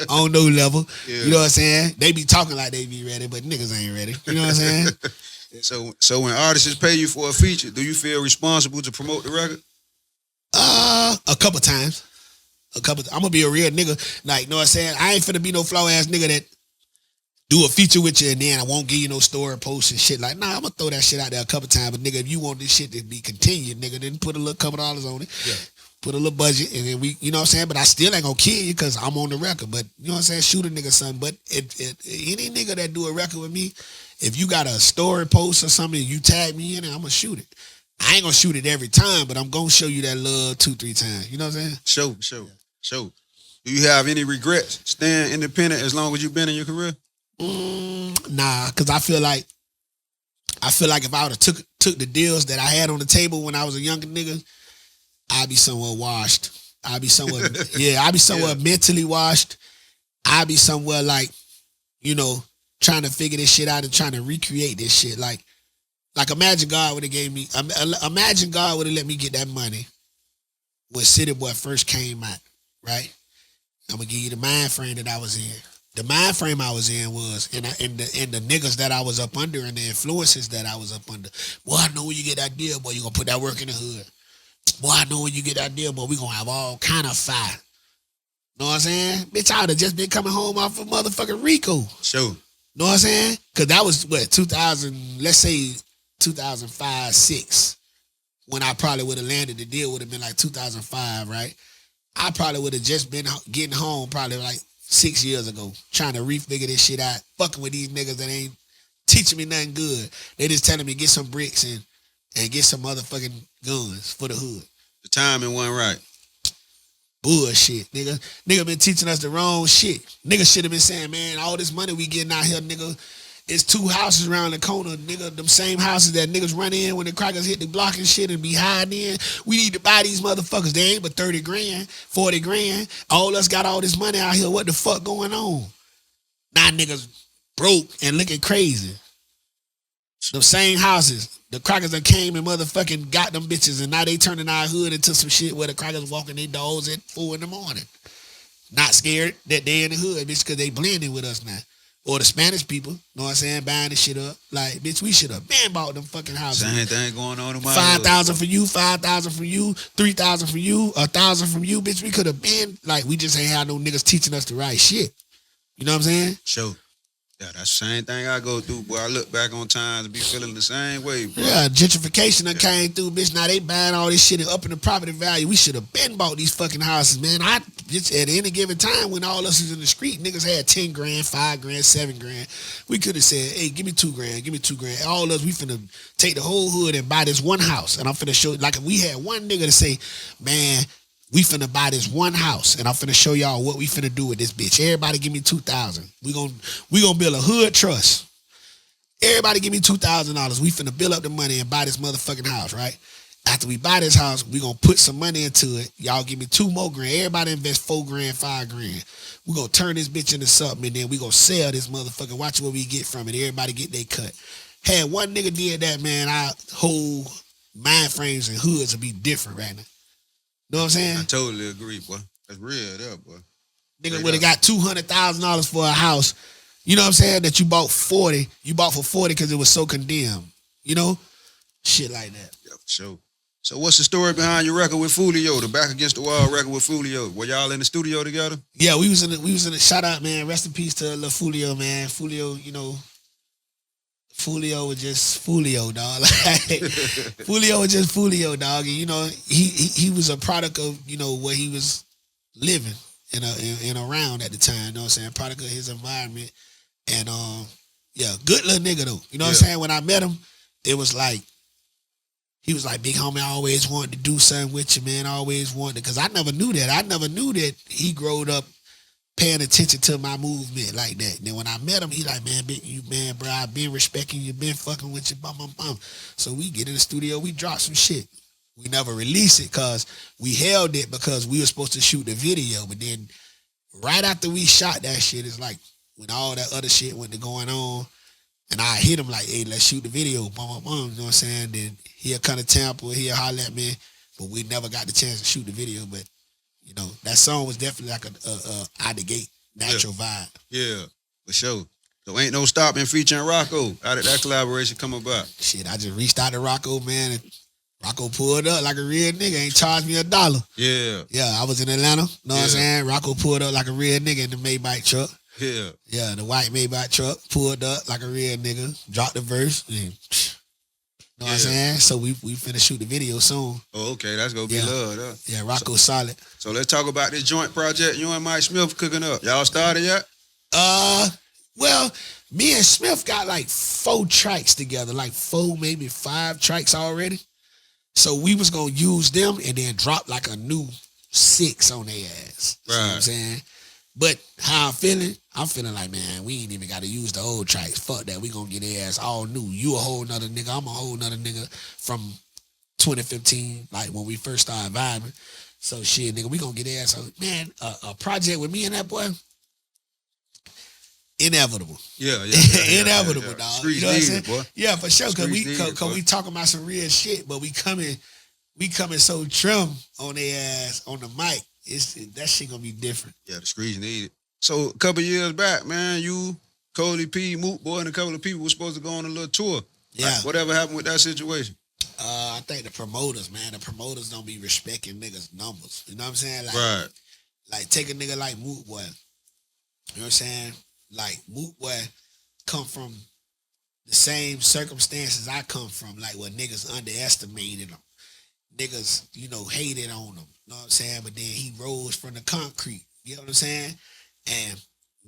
On no level. Yeah. You know what I'm saying? They be talking like they be ready, but niggas ain't ready. You know what I'm saying? So when artists pay you for a feature, do you feel responsible to promote the record? A couple times. I'm gonna be a real nigga. Like, you know what I'm saying? I ain't finna be no flaw ass nigga that do a feature with you and then I won't give you no story posts and shit. Like, nah, I'm gonna throw that shit out there a couple times. But nigga, if you want this shit to be continued, nigga, then put a little couple dollars on it. Yeah. Put a little budget, and then we, you know what I'm saying? But I still ain't gonna kill you because I'm on the record. But you know what I'm saying? Shoot a nigga something. But any nigga that do a record with me, if you got a story post or something, you tag me in it, I'm gonna shoot it. I ain't gonna shoot it every time, but I'm gonna show you that love 2-3 times. You know what I'm saying? Show. Do you have any regrets staying independent as long as you've been in your career? Nah, because I feel like if I would have took the deals that I had on the table when I was a younger nigga, I'd be somewhere washed. I'd be somewhere mentally washed. I'd be somewhere like, you know, trying to figure this shit out and trying to recreate this shit. Like imagine God would have let me get that money when City Boy first came out, right? I'm gonna give you the mind frame that I was in. The mind frame I was in was, and the niggas that I was up under and the influences that I was up under. Boy, I know when you get that deal, boy, you gonna put that work in the hood. Boy, I know when you get that deal, boy, we gonna have all kind of fire. Know what I'm saying? Bitch, I would have just been coming home off of motherfucking Rico. Sure. Know what I'm saying? Cause that was what, 2000, let's say 2005, 6. When I probably would have landed, the deal would have been like 2005, right? I probably would have just been getting home probably like 6 years ago, trying to refigure this shit out, fucking with these niggas that ain't teaching me nothing good. They just telling me get some bricks and get some motherfucking guns for the hood. The timing wasn't right. Bullshit, nigga. Nigga been teaching us the wrong shit. Nigga should have been saying, man, all this money we getting out here, nigga, it's 2 houses around the corner, nigga. Them same houses that niggas run in when the crackers hit the block and shit and be hiding in. We need to buy these motherfuckers. They ain't but 30 grand, 40 grand. All us got all this money out here. What the fuck going on? Now niggas broke and looking crazy. Them same houses. The crackers that came and motherfucking got them bitches, and now they turning our hood into some shit where the crackers walking their dogs at 4 in the morning. Not scared that they in the hood, bitch, because they blending with us now. Or the Spanish people, know what I'm saying, buying this shit up. Like, bitch, we should have been bought them fucking houses. Same thing going on in my 5,000 for you, 5,000 for you, 3,000 for you, 1,000 from you, bitch. We could have been, like, we just ain't had no niggas teaching us the right shit. You know what I'm saying? Sure. Yeah, that's the same thing I go through, boy. I look back on times and be feeling the same way, bro. Yeah, gentrification done came through, bitch. Now they buying all this shit and upping the property value. We should have been bought these fucking houses, man. I just at any given time when all us was in the street, niggas had 10 grand, 5 grand, 7 grand. We could have said, hey, give me 2 grand, give me 2 grand. All of us, we finna take the whole hood and buy this one house. And I'm finna show, like if we had one nigga to say, man, we finna buy this one house, and I'm finna show y'all what we finna do with this bitch. Everybody give me $2,000. We gonna build a hood trust. Everybody give me $2,000. We finna build up the money and buy this motherfucking house, right? After we buy this house, we gonna put some money into it. Y'all give me 2 more grand. Everybody invest 4 grand, 5 grand. We gonna turn this bitch into something, and then we gonna sell this motherfucker. Watch what we get from it. Everybody get their cut. Had one nigga did that, man, our whole mind frames and hoods would be different right now. Know what I'm saying? I totally agree, boy. That's real there, boy. Nigga would have got $200,000 for a house. You know what I'm saying? That you bought 40. You bought for 40 because it was so condemned. You know? Shit like that. Yeah, for sure. So what's the story behind your record with Fulio, the Back Against the Wall record with Fulio? Were y'all in the studio together? Yeah, we was in the shout out, man. Rest in peace to Lil Fulio, man. Fulio, you know, Fulio was just Fulio, dog. Like, Fulio was just Fulio, dog. And, you know, he was a product of, you know, where he was living and around at the time, you know what I'm saying? Product of his environment. And, yeah, good little nigga, though. You know what I'm saying? When I met him, it was like, he was like, big homie, I always wanted to do something with you, man. I always wanted, because I never knew that. I never knew that he growed up paying attention to my movement like that. And then when I met him, he like, man, bro, I've been respecting you, been fucking with you, bum. So we get in the studio, we drop some shit. We never release it because we held it because we were supposed to shoot the video. But then right after we shot that shit, it's like when all that other shit went going on, and I hit him like, hey, let's shoot the video, bum. You know what I'm saying? Then he'll come to Tampa, he'll holler at me, but we never got the chance to shoot the video. But you know, that song was definitely like a out the gate natural vibe. Yeah, for sure. So ain't no stopping featuring Rocco. How did that collaboration come about? Shit, I just reached out to Rocco, man, and Rocco pulled up like a real nigga, ain't charged me $1. Yeah. Yeah, I was in Atlanta, know what I'm saying? Rocco pulled up like a real nigga in the Maybach truck. Yeah. Yeah, the white Maybach truck pulled up like a real nigga, dropped the verse, and know what I'm saying? So we finna shoot the video soon. Oh, okay. That's gonna be love, huh? Yeah, Rocco's solid. So let's talk about this joint project you and Mike Smiff cooking up. Y'all started yet? Well, me and Smith got like 4 tracks together, like 4, maybe 5 tracks already. So we was gonna use them and then drop like a new 6 on their ass. Right. You know what I'm saying? But how I'm feeling like, man, we ain't even got to use the old tracks. Fuck that. We gonna get their ass all new. You a whole nother nigga. I'm a whole nother nigga from 2015, like when we first started vibing. So shit, nigga, we gonna get their ass. So, man, a project with me and that boy, inevitable. Yeah. Inevitable, dog. Streets you know what I'm saying? Boy. Yeah, for sure. Cause we talking about some real shit, but we coming so trim on their ass on the mic. That shit gonna be different. Yeah, the streets need it. So a couple years back, man, you, Cody P, Moot Boy, and a couple of people were supposed to go on a little tour. Yeah. Like, whatever happened with that situation? I think the promoters, man, don't be respecting niggas' numbers. You know what I'm saying? Like, Right. Like take a nigga like Moot Boy. You know what I'm saying? Like Moot Boy come from the same circumstances I come from, like where niggas underestimated him. Niggas, you know, hated on him. You know what I'm saying? But then he rose from the concrete. You know what I'm saying? And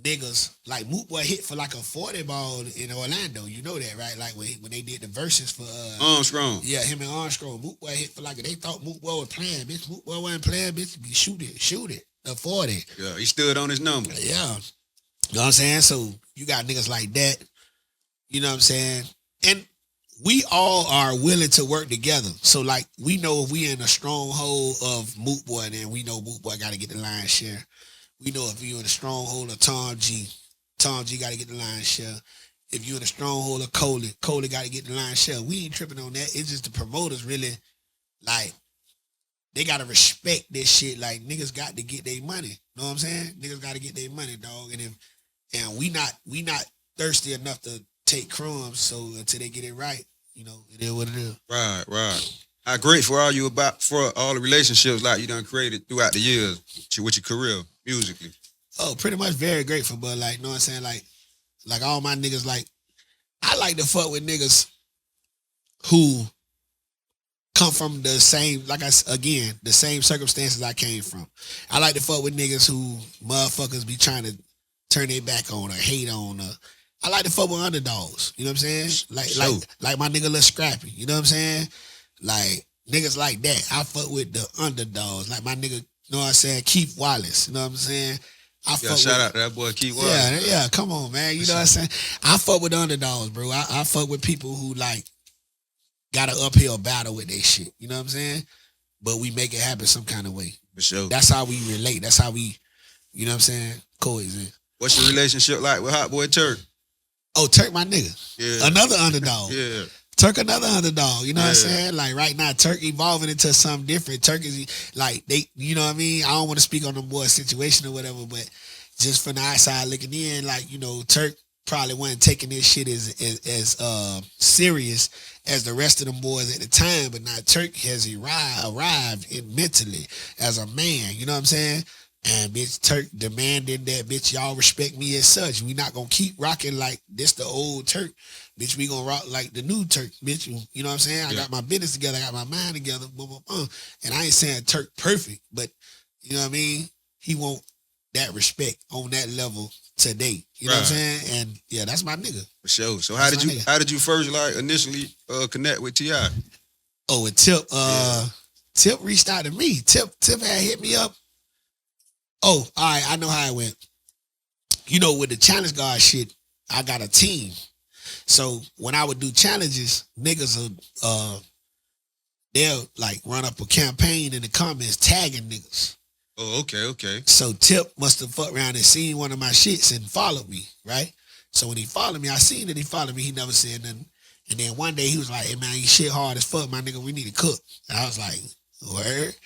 niggas, like Moot Boy hit for like a 40 ball in Orlando. You know that, right? Like when they did the verses for Armstrong. Yeah, him and Armstrong. Moot Boy hit for like, they thought Moot Boy was playing, bitch. Moot Boy wasn't playing, bitch. Shoot it. The 40. Yeah, he stood on his number. Yeah. You know what I'm saying? So you got niggas like that. You know what I'm saying? And we all are willing to work together. So like we know if we in a stronghold of Moot Boy, then we know Moot Boy got to get the lion's share. We know if you in a stronghold of Tom G got to get the lion's share. If you in a stronghold of Coley got to get the lion's share. We ain't tripping on that. It's just the promoters really, like, they got to respect this shit. Like, niggas got to get their money. Know what I'm saying? Niggas got to get their money, dog. And we not thirsty enough to take crumbs, so until they get it right, you know, it is what it is. Right. How grateful are you for all the relationships like you done created throughout the years with your career musically? Oh, pretty much very grateful, but like, you know what I'm saying? Like all my niggas, like, I like to fuck with niggas who come from the same, the same circumstances I came from. I like to fuck with niggas who motherfuckers be trying to turn their back on or hate on. I like to fuck with underdogs. You know what I'm saying? Like my nigga Lil Scrappy. You know what I'm saying? Like niggas like that. I fuck with the underdogs. Like my nigga, you know what I'm saying? Keith Wallace. You know what I'm saying? Shout out to that boy Keith Wallace. Yeah, come on, man. You know what I'm saying? I fuck with the underdogs, bro. I fuck with people who like got an uphill battle with their shit. You know what I'm saying? But we make it happen some kind of way. For sure. That's how we relate. That's how we, you know what I'm saying, coexist. What's your relationship like with Hotboy Turk? Oh, Turk, my nigga. Yeah. Another underdog. Yeah. Turk, another underdog. You know what I'm saying? Like right now, Turk evolving into something different. Turk is like, you know what I mean? I don't want to speak on the boy's situation or whatever, but just from the outside looking in, like, you know, Turk probably wasn't taking this shit as serious as the rest of them boys at the time, but now Turk has arrived mentally as a man. You know what I'm saying? And bitch, Turk demanding that, bitch, y'all respect me as such. We not gonna keep rocking like this the old Turk. Bitch, we gonna rock like the new Turk, bitch. You know what I'm saying? I got my business together, I got my mind together, and I ain't saying Turk perfect, but you know what I mean? He want that respect on that level today. You know what I'm saying? And yeah, that's my nigga. For sure. So how did you first like initially connect with T.I? Oh, and Tip reached out to me. Tip had hit me up. Oh, all right, I know how it went. You know, with the challenge guard shit, I got a team. So when I would do challenges, niggas would they'll like run up a campaign in the comments tagging niggas. Oh, okay. So Tip must have fucked around and seen one of my shits and followed me, right? So when he followed me, I seen that he followed me. He never said nothing. And then one day he was like, hey man, you shit hard as fuck, my nigga. We need to cook. And I was like, word?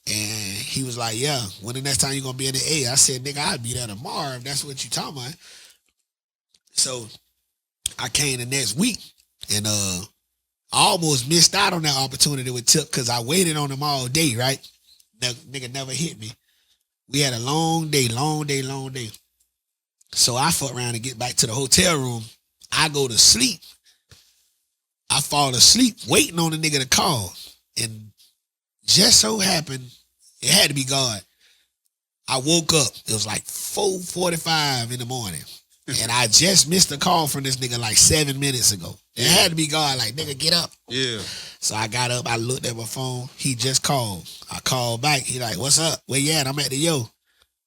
And he was like, yeah, when the next time you gonna be in the A? I said, nigga, I'll be there tomorrow if that's what you talking about. So I came the next week and I almost missed out on that opportunity with Tip because I waited on him all day, right? Nigga never hit me. We had a long day. So I fuck around and get back to the hotel room. I go to sleep. I fall asleep waiting on the nigga to call. And just so happened, it had to be Gawd. I woke up. It was like 4:45 in the morning. And I just missed a call from this nigga like 7 minutes ago. It had to be Gawd, like, nigga, get up. Yeah. So I got up, I looked at my phone. He just called. I called back. He like, what's up? Where you at? I'm at the Yo.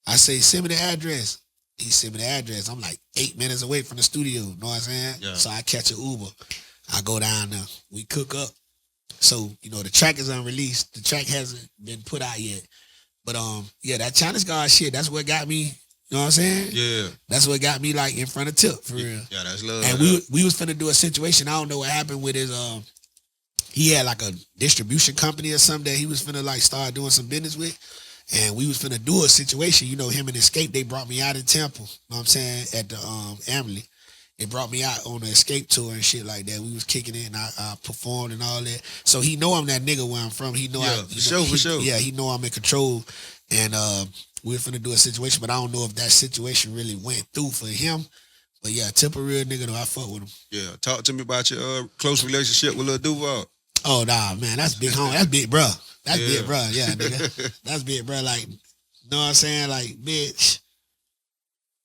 I say, send me the address. He sent me the address. I'm like 8 minutes away from the studio. Know what I'm saying? Yeah. So I catch an Uber. I go down there. We cook up. So, you know, the track is unreleased. The track hasn't been put out yet. But yeah, that challenge guard shit, that's what got me, you know what I'm saying? Yeah. That's what got me like in front of Tip, for real. Yeah, that's love. And we was finna do a situation. I don't know what happened with his he had like a distribution company or something that he was finna like start doing some business with. And we was finna do a situation, you know, him and Escape, they brought me out in Tampa, you know what I'm saying, at the Amalie. They brought me out on the Escape tour and shit like that. We was kicking it and I performed and all that. So he know I'm that nigga where I'm from. He know for sure. Yeah, he know I'm in control. And we were finna do a situation, but I don't know if that situation really went through for him. But yeah, Tip a real nigga though. I fuck with him. Yeah, talk to me about your close relationship with Lil Duval. Oh nah, man, that's big homie. That's big bro. That's big bro. Yeah, nigga. That's big bro. Like, know what I'm saying? Like, bitch.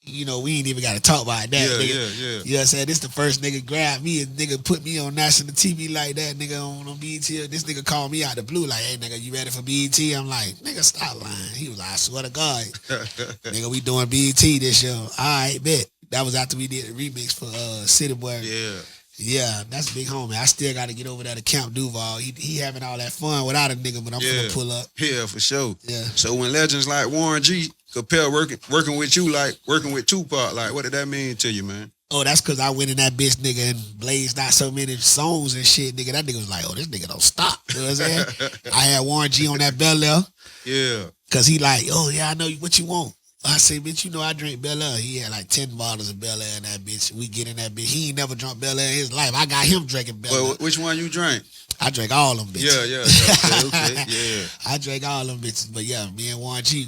You know, we ain't even got to talk about that, nigga. Yeah. You know what I'm saying? This the first nigga grabbed me and nigga put me on national TV like that, nigga, on BET. This nigga called me out the blue like, hey, nigga, you ready for BET? I'm like, nigga, stop lying. He was like, I swear to God. Nigga, we doing BET this year. All right, bet. That was after we did the remix for City Boy. Yeah. Yeah, that's big homie. I still got to get over there to Camp Duval. He having all that fun without a nigga, but I'm gonna pull up. Yeah, for sure. Yeah. So when legends like Warren G compare working with you like working with Tupac, like what did that mean to you, man? Oh, that's because I went in that bitch, nigga, and blazed out so many songs and shit, nigga. That nigga was like, oh, this nigga don't stop. You know what I'm saying? I had Warren G on that Bel Air. Yeah. Because he like, oh, yeah, I know what you want. I say, bitch, you know I drink Bel Air. He had like 10 bottles of Bel Air in that bitch. We get in that bitch. He ain't never drunk Bel Air in his life. I got him drinking Bel Air. Well, which one you drank? I drank all them bitches. Yeah. Okay. Yeah. I drank all them bitches. But yeah, me and Warren G.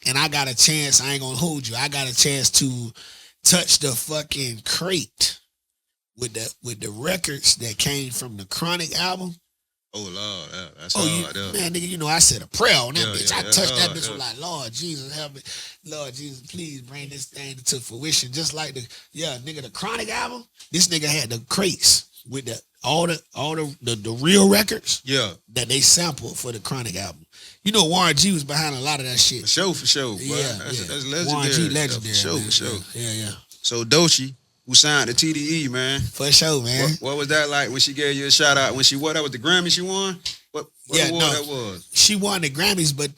And I got a chance. I ain't gonna hold you. I got a chance to touch the fucking crate with the records that came from the Chronic album. Oh Lord, that's hard. Man, nigga, you know I said a prayer on that bitch. I touched that bitch. Yeah. Was like, Lord Jesus, help me. Lord Jesus, please bring this thing to fruition. Just like the Chronic album. This nigga had the crates with all the real records. Yeah. That they sampled for the Chronic album. You know Warren G was behind a lot of that shit. For sure. Yeah, that's legendary. Warren G legendary. For sure. Yeah. So Doechii, who signed to TDE, man. For sure, man. What was that like when she gave you a shout out? When that was the Grammy she won? What award that was? She won the Grammys, but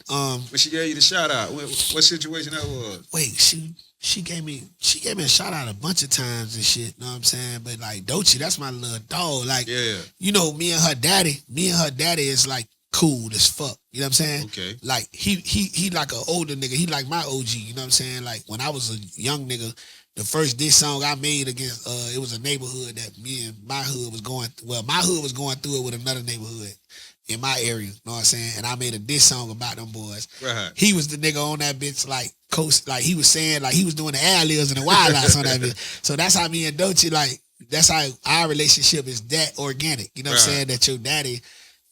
when she gave you the shout out, what situation that was? Wait, she gave me a shout out a bunch of times and shit, know what I'm saying? But like Doechii, that's my little dog. Like, you know, me and her daddy is like cool as fuck. You know what I'm saying? Okay. Like he like an older nigga. He like my OG, you know what I'm saying? Like when I was a young nigga, the first diss song I made against it was a neighborhood that me and my hood was going my hood was going through it with another neighborhood in my area, you know what I'm saying? And I made a diss song about them boys. Right. He was the nigga on that bitch, like coast, like he was saying, like he was doing the ad-libs and the wildouts on that bitch. So that's how me and Doechii, like, that's how our relationship is that organic. You know what I'm saying? That your daddy,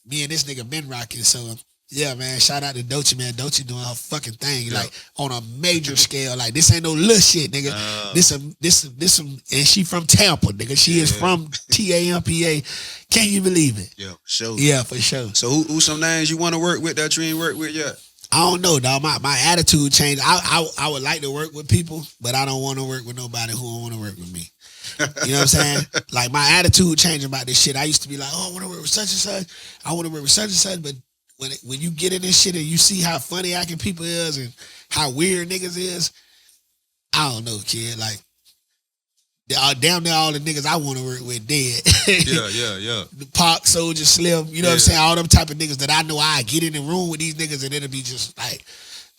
me and this nigga been rocking. So Yeah, man. Shout out to Doechii, man. Doechii doing her fucking thing, like on a major scale. Like this ain't no little shit, nigga. This and she from Tampa, nigga. She is from Tampa. Can you believe it? Yeah, sure. Yeah, for sure. So who some names you want to work with that you ain't worked with yet? I don't know, dog. My attitude changed. I would like to work with people, but I don't want to work with nobody who don't want to work with me. You know what I'm saying? Like my attitude changed about this shit. I used to be like, oh, I want to work with such and such. I want to work with such and such. But when you get in this shit and you see how funny acting people is and how weird niggas is, I don't know, kid. Like damn near all the niggas I want to work with dead. Yeah. The Pac, Soldier, Slim, you know what I'm saying? All them type of niggas that I know I get in the room with these niggas and it'll be just like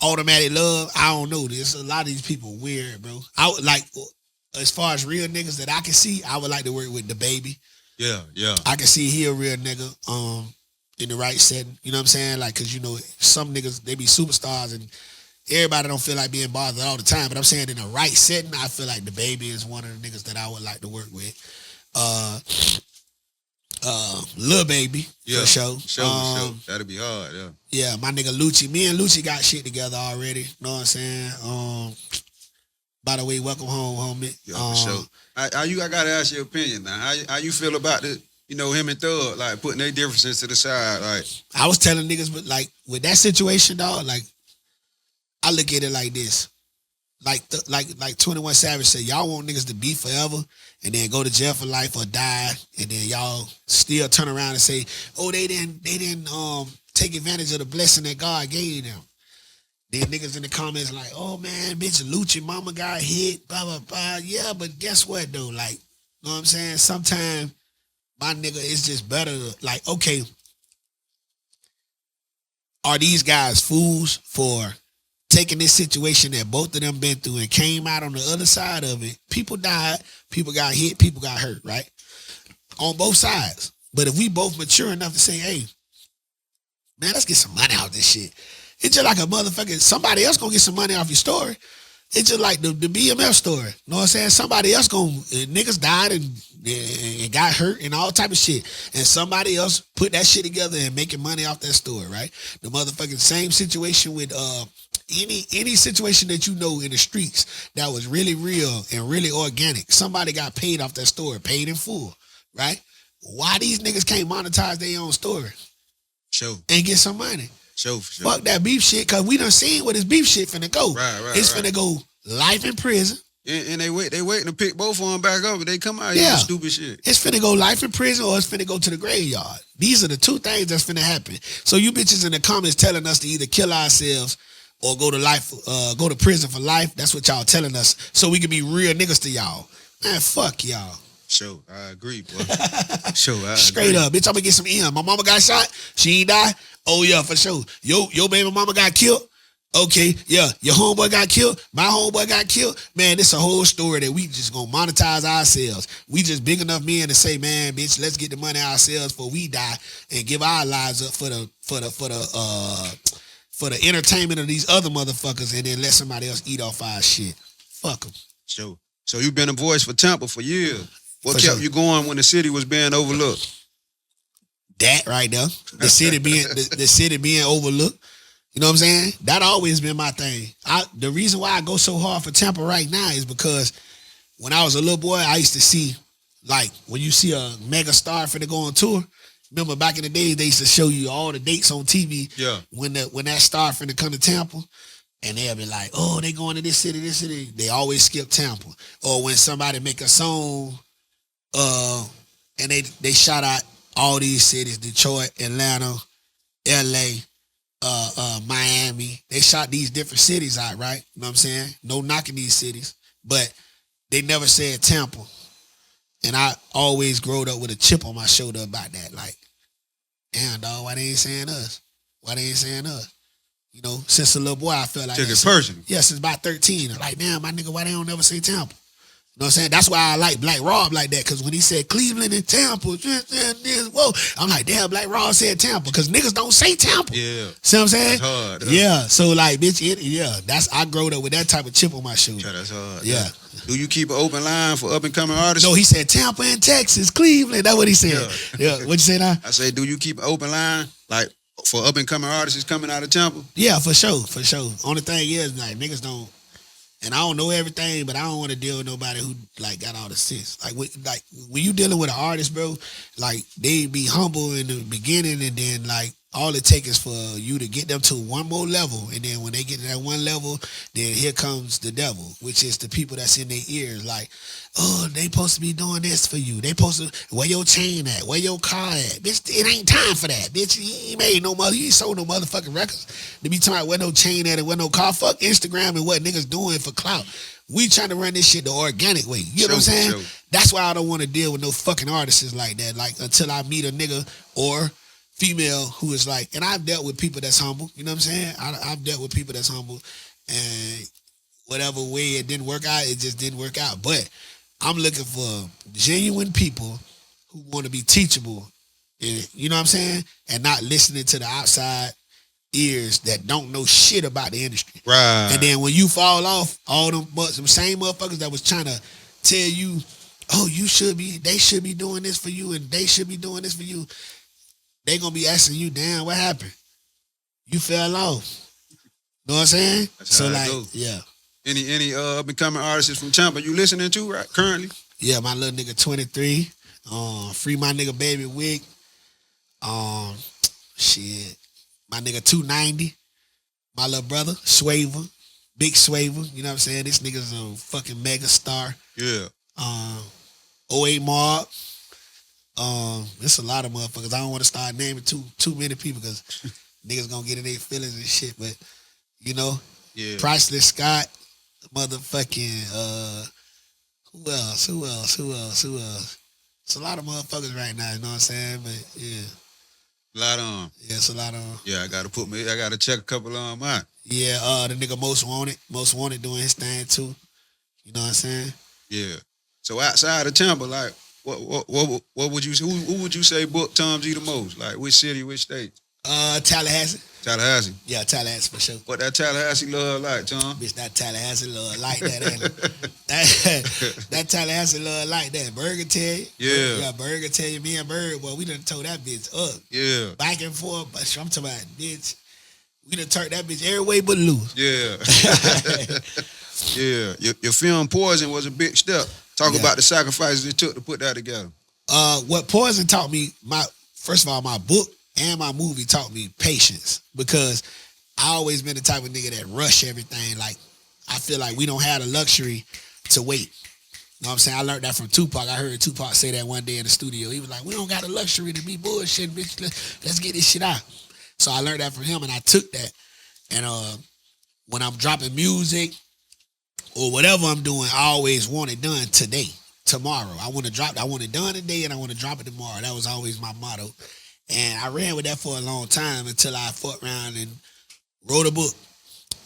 automatic love. I don't know. There's a lot of these people weird, bro. I would like, as far as real niggas that I can see, I would like to work with the baby. Yeah. I can see he a real nigga in the right setting. You know what I'm saying? Like, cause you know, some niggas, they be superstars and everybody don't feel like being bothered all the time. But I'm saying in the right setting, I feel like the baby is one of the niggas that I would like to work with. Lil Baby, for sure. Sure. That'll be hard, Yeah, my nigga Lucci. Me and Lucci got shit together already. You know what I'm saying? By the way, welcome home, homie. Yeah, for sure. I gotta ask your opinion now. How you feel about the, you know, him and Thug, like putting their differences to the side? Like I was telling niggas, but like with that situation, dog, like I look at it like this. Like 21 Savage said, y'all want niggas to be forever and then go to jail for life or die, and then y'all still turn around and say, oh, they didn't take advantage of the blessing that God gave them. Then niggas in the comments like, oh man, bitch, Lucci mama got hit, blah, blah, blah. Yeah, but guess what though? Like, you know what I'm saying? Sometimes my nigga, it's just better to, like, okay, are these guys fools for taking this situation that both of them been through and came out on the other side of it? People died, people got hit, people got hurt, right? On both sides. But if we both mature enough to say, hey, man, let's get some money out of this shit. It's just like a motherfucker, somebody else gonna get some money off your story. It's just like the BMF story. You know what I'm saying? Somebody else niggas died and got hurt and all type of shit. And somebody else put that shit together and making money off that story, right? The motherfucking same situation with any situation that you know in the streets that was really real and really organic. Somebody got paid off that story, paid in full, right? Why these niggas can't monetize their own story? Sure. And get some money? Sure. Fuck that beef shit, cause we done seen where this beef shit finna go. Right. It's finna go life in prison. And they waiting to pick both of them back up, but they come out here with stupid shit. It's finna go life in prison or it's finna go to the graveyard. These are the two things that's finna happen. So you bitches in the comments telling us to either kill ourselves or go to prison for life. That's what y'all telling us, so we can be real niggas to y'all. Man, fuck y'all. Sure, I agree, boy. Sure, Straight up, bitch, I'm gonna get some M. My mama got shot, she ain't die. Oh yeah, for sure. Your baby mama got killed. Okay, yeah, your homeboy got killed. My homeboy got killed. Man, this a whole story that we just gonna monetize ourselves. We just big enough men to say, man, bitch, let's get the money ourselves before we die and give our lives up for the entertainment of these other motherfuckers, and then let somebody else eat off our shit. Fuck them. Sure. So you've been a voice for Tampa for years. What kept you going when the city was being overlooked? That right there. The city being overlooked. You know what I'm saying? That always been my thing. The reason why I go so hard for Tampa right now is because when I was a little boy, I used to see, like, when you see a mega star finna go on tour. Remember back in the days, they used to show you all the dates on TV. Yeah. When that star finna come to Tampa, and they'll be like, oh, they going to this city. They always skip Tampa. Or when somebody make a song, and they shout out all these cities: Detroit, Atlanta, LA, Miami. They shot these different cities out, right? You know what I'm saying? No knocking these cities, but they never said Tampa. And I always growed up with a chip on my shoulder about that. Like, damn, dog, why they ain't saying us? Why they ain't saying us? You know, since a little boy, I felt like took it personal. Yeah, since about 13. I'm like, damn, my nigga, why they don't never say Tampa? You know what I'm saying? That's why I like Black Rob like that, because when he said Cleveland and Tampa, whoa, I'm like, damn, Black Rob said Tampa, because niggas don't say Tampa. Yeah. See what I'm saying? That's hard. Yeah. So like, bitch, I growed up with that type of chip on my shoulder. Yeah, that's hard. Yeah. Do you keep an open line for up and coming artists? No, he said Tampa and Texas, Cleveland. That's what he said. Yeah. What'd you say now? I say, do you keep an open line? Like, for up and coming artists coming out of Tampa? Yeah, for sure. Only thing is, like, niggas don't, and I don't know everything, but I don't want to deal with nobody who, like, got all the sense. Like, when you dealing with an artist, bro, like, they be humble in the beginning, and then, like, all it takes is for you to get them to one more level, and then when they get to that one level, then here comes the devil, which is the people that's in their ears, like, oh, they supposed to be doing this for you. They supposed to, where your chain at? Where your car at? Bitch, it ain't time for that. Bitch, you ain't made no mother, you ain't sold no motherfucking records. To be talking about where no chain at and where no car. Fuck Instagram and what niggas doing for clout. We trying to run this shit the organic way. You know what I'm saying? Sure. That's why I don't want to deal with no fucking artists like that. Like, until I meet a nigga or female who is like, and I've dealt with people that's humble. You know what I'm saying? I've dealt with people that's humble, and whatever way it didn't work out, it just didn't work out. But I'm looking for genuine people who want to be teachable, and, you know what I'm saying? And not listening to the outside ears that don't know shit about the industry. Right. And then when you fall off, all them same motherfuckers that was trying to tell you, oh, they should be doing this for you, and they should be doing this for you, they gonna be asking you, damn, what happened? You fell off. Know what I'm saying? That's so, how it like, goes. yeah. Any up and coming artists from Tampa you listening to right currently? Yeah, my little nigga 23. Free my nigga Baby Wick. Shit. My nigga 290. My little brother, Swaver. Big Swaver. You know what I'm saying? This nigga's a fucking mega star. Yeah. 08 Mark. There's a lot of motherfuckers. I don't want to start naming too many people because niggas gonna get in their feelings and shit. But, you know, Yeah. Priceless Scott, motherfucking, who else? It's a lot of motherfuckers right now, you know what I'm saying? But, yeah. A lot of them. Yeah, it's a lot of them. Yeah, I gotta check a couple of them out. Yeah, the nigga Most Wanted doing his thing too. You know what I'm saying? Yeah. So outside of Tampa, like, what would you, who would you say booked Tom G the most? Like, which city, which state? Tallahassee. Tallahassee. Yeah, Tallahassee for sure. What that Tallahassee love like, Tom? Bitch, that Tallahassee love like that, ain't it? that Tallahassee love like that. Burger tell you. Yeah. Burger tell you, me and Bird, well, we done tore that bitch up. Yeah. Back and forth, but I'm talking about, bitch, we done turned that bitch every way but loose. Yeah. Yeah. Your film Poison was a big step. Talk about the sacrifices it took to put that together. What Poison taught me, first of all, my book and my movie taught me patience, because I always been the type of nigga that rush everything. Like, I feel like we don't have the luxury to wait. You know what I'm saying? I learned that from Tupac. I heard Tupac say that one day in the studio. He was like, we don't got the luxury to be bullshit, bitch. Let's get this shit out. So I learned that from him, and I took that. And when I'm dropping music or whatever I'm doing, I always want it done today, tomorrow. I want it done today, and I want to drop it tomorrow. That was always my motto. And I ran with that for a long time until I fucked around and wrote a book.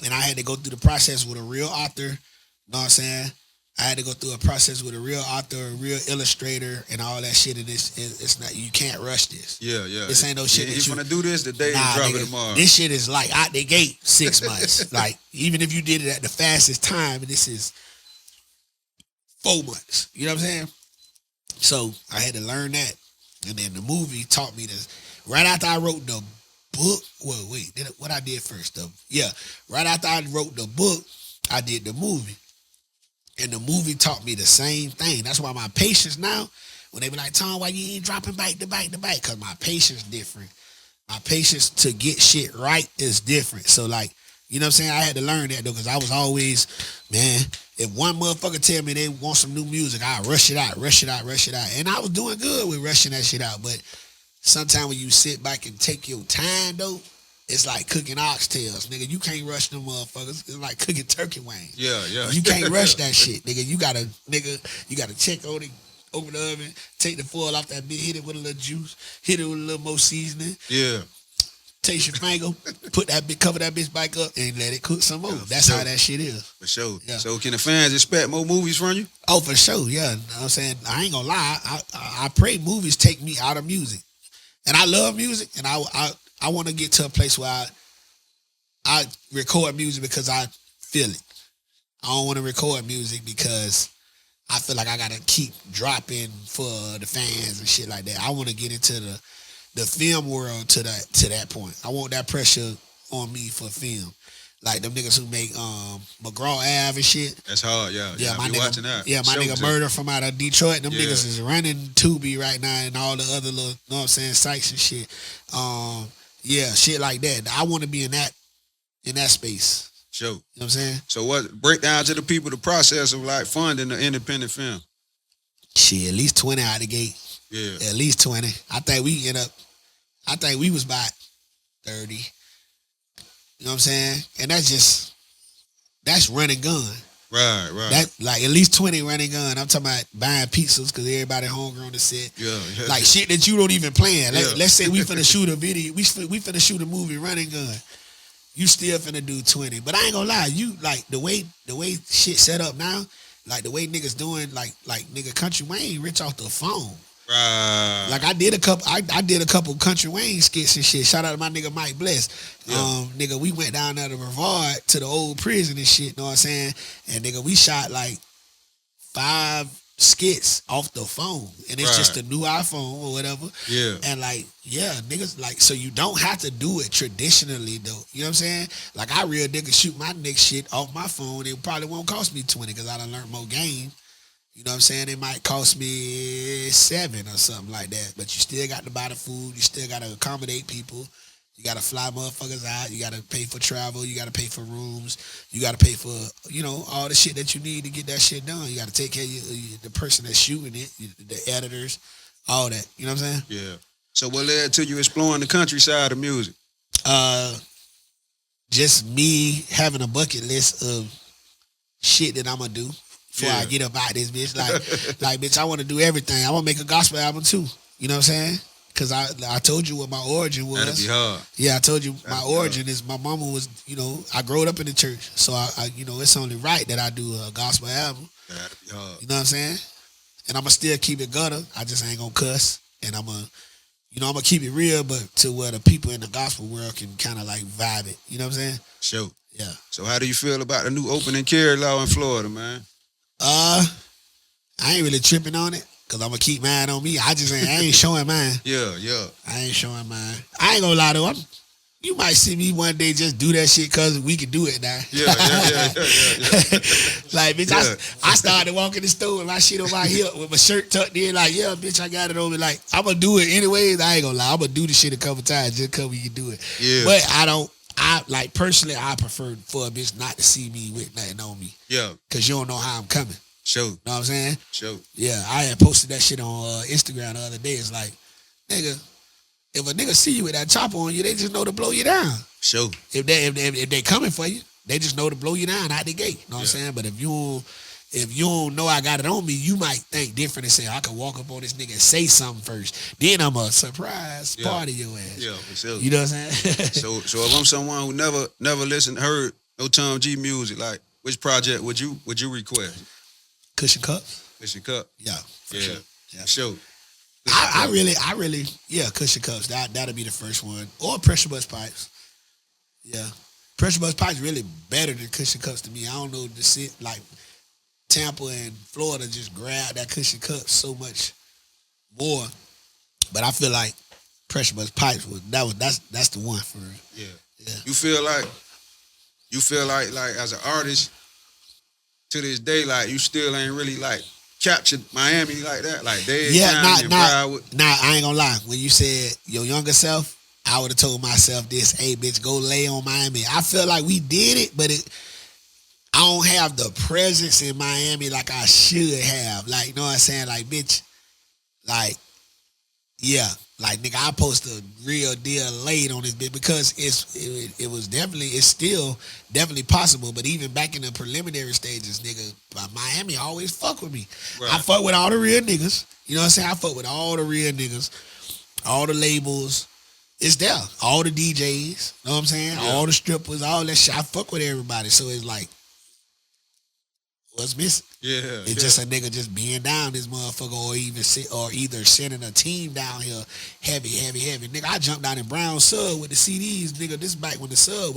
And I had to go through the process with a real author. You know what I'm saying? I had to go through a process with a real author, a real illustrator, and all that shit. And it's not, you can't rush this. Yeah. This ain't no shit. If you want to do this today and drop it tomorrow. This shit is like out the gate 6 months. Like, even if you did it at the fastest time, this is 4 months. You know what I'm saying? So I had to learn that. And then the movie taught me this. Right after I wrote the book, what I did first? Right after I wrote the book, I did the movie. And the movie taught me the same thing. That's why my patience now, when they be like, Tom, why you ain't dropping back to back to back? Because my patience different. My patience to get shit right is different. So, like, you know what I'm saying? I had to learn that, though, because I was always, man, if one motherfucker tell me they want some new music, I rush it out. And I was doing good with rushing that shit out. But sometimes when you sit back and take your time, though, it's like cooking oxtails, nigga. You can't rush them motherfuckers. It's like cooking turkey wings. Yeah. You can't rush that shit, nigga. You gotta check over the oven, take the foil off that bit, hit it with a little juice, hit it with a little more seasoning. Yeah. Taste your finger, put that bit, cover that bitch back up, and let it cook some more. That's how that shit is. For sure. Yeah. So can the fans expect more movies from you? Oh, for sure, yeah. You know what I'm saying? I ain't gonna lie. I pray movies take me out of music. And I love music, and I want to get to a place where I record music because I feel it. I don't want to record music because I feel like I got to keep dropping for the fans and shit like that. I want to get into the film world to that point. I want that pressure on me for film. Like them niggas who make McGraw Ave and shit. That's hard, yeah. My nigga, watching that. Yeah, my nigga Murder from out of Detroit. Them Yeah. niggas is running Tubi right now and all the other little, know what I'm saying, sites and shit. Yeah, shit like that. I want to be in that space. Sure. You know what I'm saying? So what break down to the people the process of like funding the independent film? Shit, at least 20 out the gate. Yeah. At least 20. I think we was about 30. You know what I'm saying? And that's run and gun. Right. That like at least 20 run and gun. I'm talking about buying pizzas because everybody homegrown to set. Yeah. Like shit that you don't even plan. Yeah. Let's say we finna shoot a video. We finna shoot a movie run and gun. You still finna do 20. But I ain't gonna lie, you like the way shit set up now, like the way niggas doing like nigga Country Wayne rich off the phone. Right. Like I did a couple Country Wayne skits and shit. Shout out to my nigga Mike Bless. Yeah. Nigga, we went down there to Brevard to the old prison and shit, know what I'm saying? And nigga, we shot like 5 skits off the phone. And it's just a new iPhone or whatever. Yeah. And like, yeah, niggas like, so you don't have to do it traditionally though. You know what I'm saying? Like I real nigga shoot my next shit off my phone. It probably won't cost me 20 because I done learned more game. You know what I'm saying? It might cost me 7 or something like that. But you still got to buy the food. You still got to accommodate people. You got to fly motherfuckers out. You got to pay for travel. You got to pay for rooms. You got to pay for, you know, all the shit that you need to get that shit done. You got to take care of the person that's shooting it, the editors, all that. You know what I'm saying? Yeah. So what led to you exploring the countryside of music? Just me having a bucket list of shit that I'm going to do. Before I get up out this bitch, like bitch, I want to do everything. I want to make a gospel album too. You know what I'm saying? Because I told you what my origin was. That'd be hard. Yeah, I told you my origin is my mama was, you know, I grew up in the church, so I you know, it's only right that I do a gospel album. That'd be hard. You know what I'm saying? And I'ma still keep it gutter. I just ain't gonna cuss, and I'ma keep it real, but to where the people in the gospel world can kind of like vibe it. You know what I'm saying? Sure. Yeah. So how do you feel about the new open and carry law in Florida, man? I ain't really tripping on it because I'm gonna keep mine on me. I ain't showing mine. Yeah. I ain't showing mine. I ain't gonna lie though. You might see me one day just do that shit because we can do it now. Yeah. Like, bitch, I started walking the store with my shit on my hip with my shirt tucked in. Like, yeah, bitch, I got it over. Like, I'm gonna do it anyways. I ain't gonna lie. I'm gonna do the shit a couple times just because we can do it. Yeah. But personally, I prefer for a bitch not to see me with nothing on me. Yeah. Because you don't know how I'm coming. Sure. Know what I'm saying? Sure. Yeah, I had posted that shit on Instagram the other day. It's like, nigga, if a nigga see you with that chopper on you, they just know to blow you down. Sure. If they coming for you, they just know to blow you down out the gate. You know what I'm saying? But if you don't know I got it on me, you might think different and say, I can walk up on this nigga and say something first. Then I'm a surprise party your ass. Yeah, for sure. You know what I'm saying? So if I'm someone who never listened, heard no Tom G music, like which project would you request? Cushion Cups? Cushion Cup? Yeah, for sure. Yeah. Sure. I really, yeah, Cushion Cups. That'll be the first one. Or Pressure Bust Pipes. Yeah. Pressure Bust Pipes really better than Cushion Cups to me. I don't know, like Tampa and Florida just grabbed that Cushion Cup so much more. But I feel like Pressure Bust Pipes that's the one for real. Yeah. You feel like as an artist to this day, like you still ain't really like captured Miami like that, like I ain't gonna lie. When you said your younger self, I would have told myself this: "Hey, bitch, go lay on Miami." I feel like we did it, but I don't have the presence in Miami like I should have. Like, you know what I'm saying? Like, bitch, like, yeah. Like, nigga, I post a real deal late on this bitch because it's still definitely possible. But even back in the preliminary stages, nigga, Miami always fuck with me. Right. I fuck with all the real niggas. You know what I'm saying? I fuck with all the real niggas, all the labels. It's there. All the DJs. Know what I'm saying? Yeah. All the strippers, all that shit. I fuck with everybody. So it's like, what's missing? Yeah. It's just a nigga just being down this motherfucker or either sending a team down here heavy. Nigga, I jumped down in Brown Sub with the CDs, nigga. This back with the sub.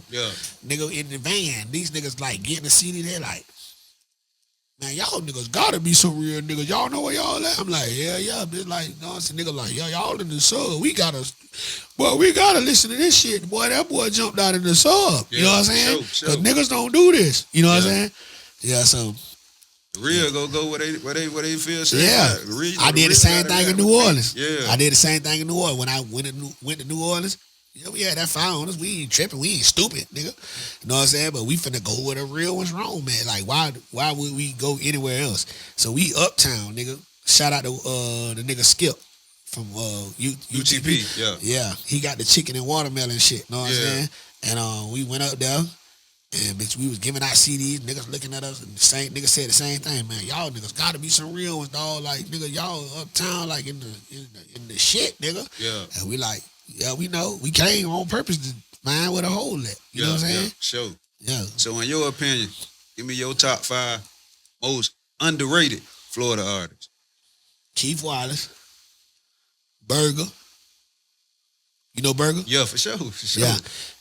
Yeah. Nigga in the van. These niggas like getting the CD, they're like, man, y'all niggas gotta be some real niggas. Y'all know where y'all at? I'm like, yeah, bitch. Like, no, it's a nigga like, yeah, y'all in the sub. We gotta listen to this shit. Boy, that boy jumped out in the sub. You know what I'm saying? Because niggas don't do this. You know what I'm saying? Yeah, so. Real go where they feel safe. Yeah. I did the same thing in New Orleans. Yeah. I did the same thing in New Orleans. When I went to New Orleans, yeah, we had that fire on us. We ain't tripping. We ain't stupid, nigga. You know what I'm saying? But we finna go where the real one's wrong, man. Like, why would we go anywhere else? So we uptown, nigga. Shout out to the nigga Skip from UTP. Yeah. Yeah. He got the chicken and watermelon shit. Know what I'm saying? And we went up there. And bitch, we was giving out CDs, niggas looking at us, and the same nigga said the same thing, man. Y'all niggas gotta be some real ones, dog. Like, nigga, y'all uptown, like in the shit, nigga. Yeah. And we like, yeah, we know. We came on purpose to find where the hole at. You know what I'm saying? Sure. Yeah. So in your opinion, give me your top 5 most underrated Florida artists. Keith Wallace, Burger. You know Burger? Yeah, for sure. Yeah.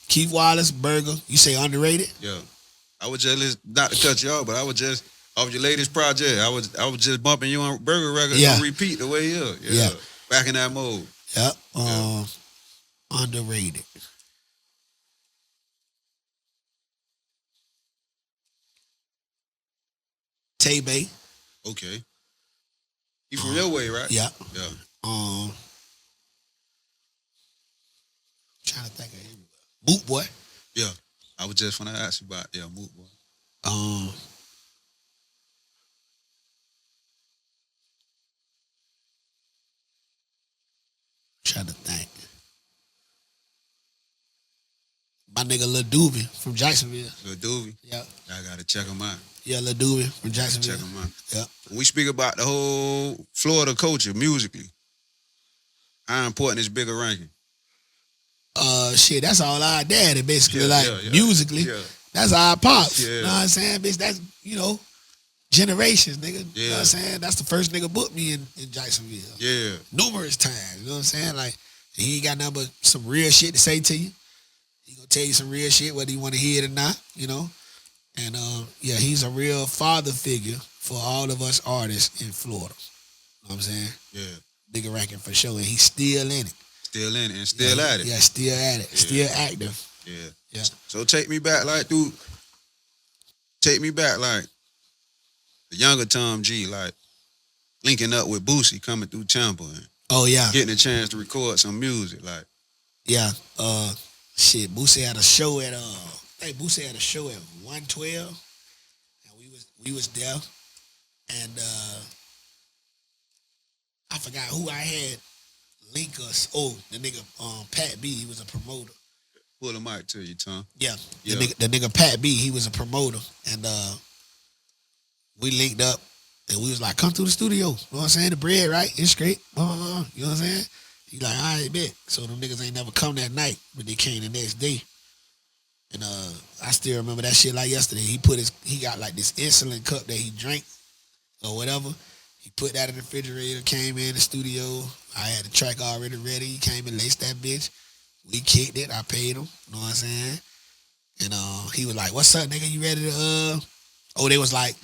Keith Wallace, Burger. You say underrated? Yeah. I was just, not to cut you off, but I was just, off your latest project, I was just bumping you on Burger records on repeat the way you. Yeah. Back in that mode. Yep. Underrated. Tay-Bay. Okay. He from your way, right? Yeah. Yeah. Trying to think of him. Moot Boy. Yeah. I was just gonna ask you about Moot Boy. Trying to think. My nigga Lil Duval from Jacksonville. Lil Duval? Yeah. I gotta check him out. Yeah, Lil Duval from Jacksonville. Check him out. Yeah. When we speak about the whole Florida culture musically, how important is bigger ranking? Shit, that's all our daddy, basically. Musically. Yeah. That's our pops. Yeah. You know what I'm saying? Bitch, that's, generations, nigga. Yeah. You know what I'm saying? That's the first nigga booked me in Jacksonville. Yeah. Numerous times. You know what I'm saying? Like, he ain't got nothing but some real shit to say to you. He gonna tell you some real shit, whether you want to hear it or not, And, he's a real father figure for all of us artists in Florida. You know what I'm saying? Yeah. Bigger ranking for sure. And he's still in it. Still in it and still at it. Yeah, still at it. Yeah. Still active. Yeah. Yeah. So take me back like the younger Tom G, like linking up with Boosie coming through Tampa and getting a chance to record some music. Like, yeah. Boosie had a show at 112. And we was there. And I forgot who I had link us. Oh, the nigga Pat B, he was a promoter. Pull the mic to you, Tom. Yeah. The nigga Pat B, he was a promoter. And we linked up and we was like, come through the studio. You know what I'm saying? The bread, right? It's great. You know what I'm saying? He like, all right, bet. So them niggas ain't never come that night, but they came the next day. And I still remember that shit like yesterday. He got like this insulin cup that he drank or whatever. He put that in the refrigerator, came in the studio. I had the track already ready. He came and laced that bitch. We kicked it. I paid him. You know what I'm saying? And he was like, what's up, nigga? You ready to they was like,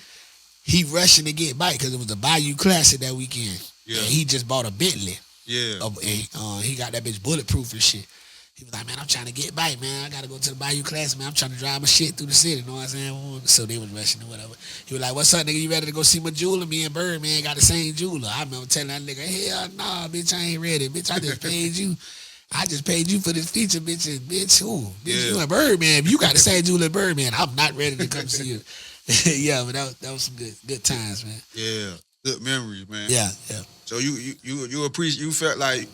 he rushing to get bike because it was the Bayou Classic that weekend. Yeah. And he just bought a Bentley. Yeah. And he got that bitch bulletproof and shit. He was like, man, I'm trying to get bike, man. I got to go to the Bayou Classic, man. I'm trying to drive my shit through the city. You know what I'm saying? So they was rushing or whatever. He was like, what's up, nigga? You ready to go see my jeweler? Me and Birdman got the same jeweler. I remember telling that nigga, hell nah, bitch, I ain't ready. Bitch, I just paid you. I just paid you for this feature, bitch. And bitch, who? Bitch, you and Birdman. You got the same jeweler as Birdman. I'm not ready to come see you. Yeah, but that was some good times, man. Yeah, good memories, man. Yeah. So you appreciate, you felt like,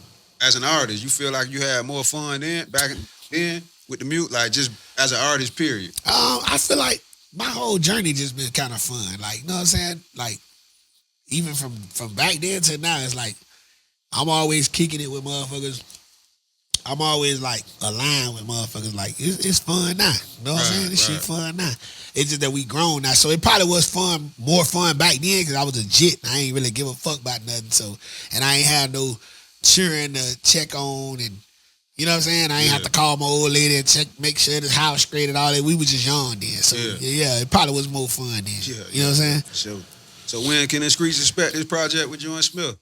as an artist, you feel like you had more fun back then with the mute, like just as an artist, period? I feel like my whole journey just been kind of fun. Like, you know what I'm saying? Like, even from back then to now, it's like, I'm always kicking it with motherfuckers. I'm always like aligned with motherfuckers. Like, it's fun now. You know what I'm saying? This shit fun now. It's just that we grown now. So it probably was more fun back then because I was a jit. I ain't really give a fuck about nothing. So, and I ain't had no cheering to check on, and you know what I'm saying? I ain't have to call my old lady and make sure the house straight and all that. We was just young then. So yeah, it probably was more fun then. Yeah, you know what I'm saying? Sure. So when can the streets expect this project with you and Smith?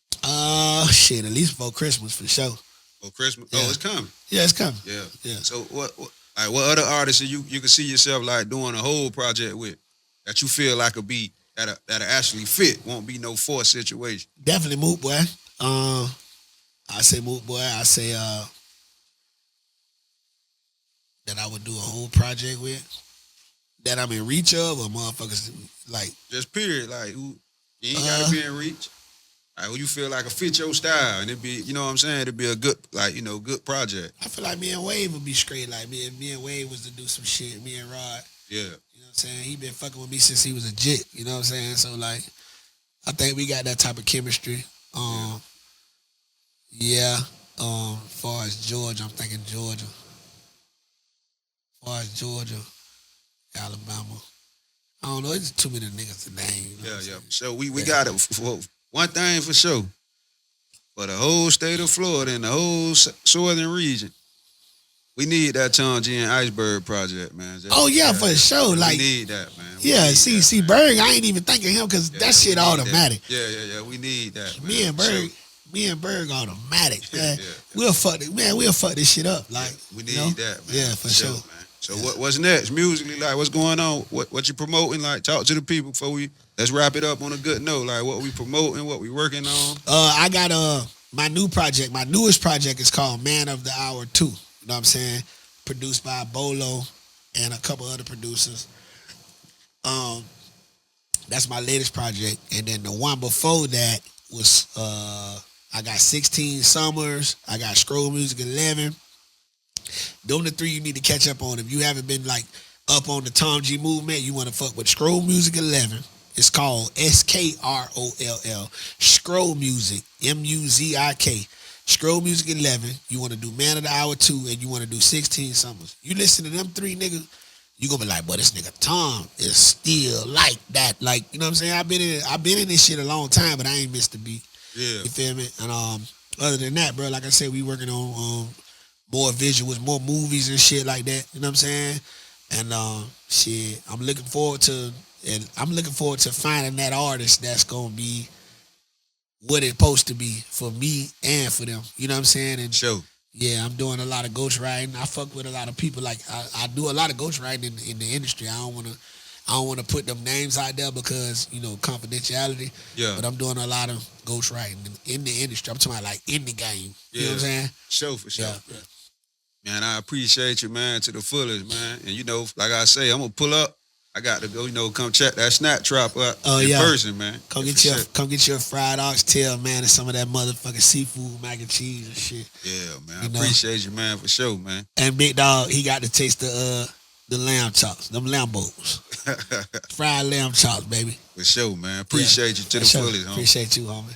Shit, at least before Christmas for sure. Oh, Christmas. Yeah. Oh, it's coming. Yeah, it's coming. Yeah. Yeah. So what other artists you can see yourself like doing a whole project with that you feel like will be that'll actually fit, won't be no forced situation? Definitely Moot Boy. I say Moot Boy. I say that I would do a whole project with that I'm in reach of, or motherfuckers like Just period. Like who you ain't gotta be in reach. Like who you feel like a fit your style, and it'd be, you know what I'm saying? It'd be a good, like, you know, good project. I feel like me and Wave would be straight. Like me and Wave was to do some shit. Me and Rod. Yeah. You know what I'm saying? He been fucking with me since he was a jit. You know what I'm saying? So like, I think we got that type of chemistry. As far as Georgia, I'm thinking Georgia. As far as Georgia, Alabama. I don't know. It's too many niggas to name. You know Yeah. So we got it. For one thing for sure. For the whole state of Florida and the whole southern region, we need that Tom G and Iceberg project, man. For sure. Like, we need that, man. Berg, I ain't even thinking him because that shit automatic. Yeah. We need that, man. Me and Berg automatic. Yeah. We'll fuck this shit up. Like, we need that, man. Yeah, for sure. Man. So what's next musically? Like, what's going on? What you promoting? Like, talk to the people before let's wrap it up on a good note. Like, what we promoting? What we working on? I got my new project. My newest project is called Man of the Hour 2. You know what I'm saying? Produced by Bolo and a couple other producers. That's my latest project. And then the one before that was I got 16 Summers. I got Scroll Music 11. Them the three you need to catch up on. If you haven't been like up on the Tom G movement, you want to fuck with Scroll Music 11. It's called SKROLL. Scroll Music, MUZIK. Scroll Music 11. You want to do Man of the Hour 2, and you want to do 16 Summers. You listen to them three niggas, you gonna be like, boy, this nigga Tom is still like that. Like, you know what I'm saying? I've been in this shit a long time, but I ain't missed a beat. Yeah. You feel me? And other than that, bro, like I said, we working on more visuals, more movies and shit like that. You know what I'm saying? And shit, I'm looking forward to finding that artist that's gonna be what it's supposed to be for me and for them. You know what I'm saying? And Sure. yeah, I'm doing a lot of ghostwriting. I fuck with a lot of people. Like I do a lot of ghostwriting in the industry. I don't wanna put them names out there because, you know, confidentiality. Yeah. But I'm doing a lot of ghostwriting in the industry. I'm talking about like in the game. You know what I'm saying? Sure, for sure. Yeah. Man, I appreciate you, man, to the fullest, man. And, you know, like I say, I'm going to pull up. I got to go, you know, come check that snap trap up in person, man. Come get your fried oxtail, man, and some of that motherfucking seafood, mac and cheese and shit. Yeah, man. I appreciate you, man, for sure, man. And Big Dog, he got to taste the lamb chops, them Lambos. Fried lamb chops, baby. For sure, man. Appreciate you to the fullest, homie. Appreciate you, homie.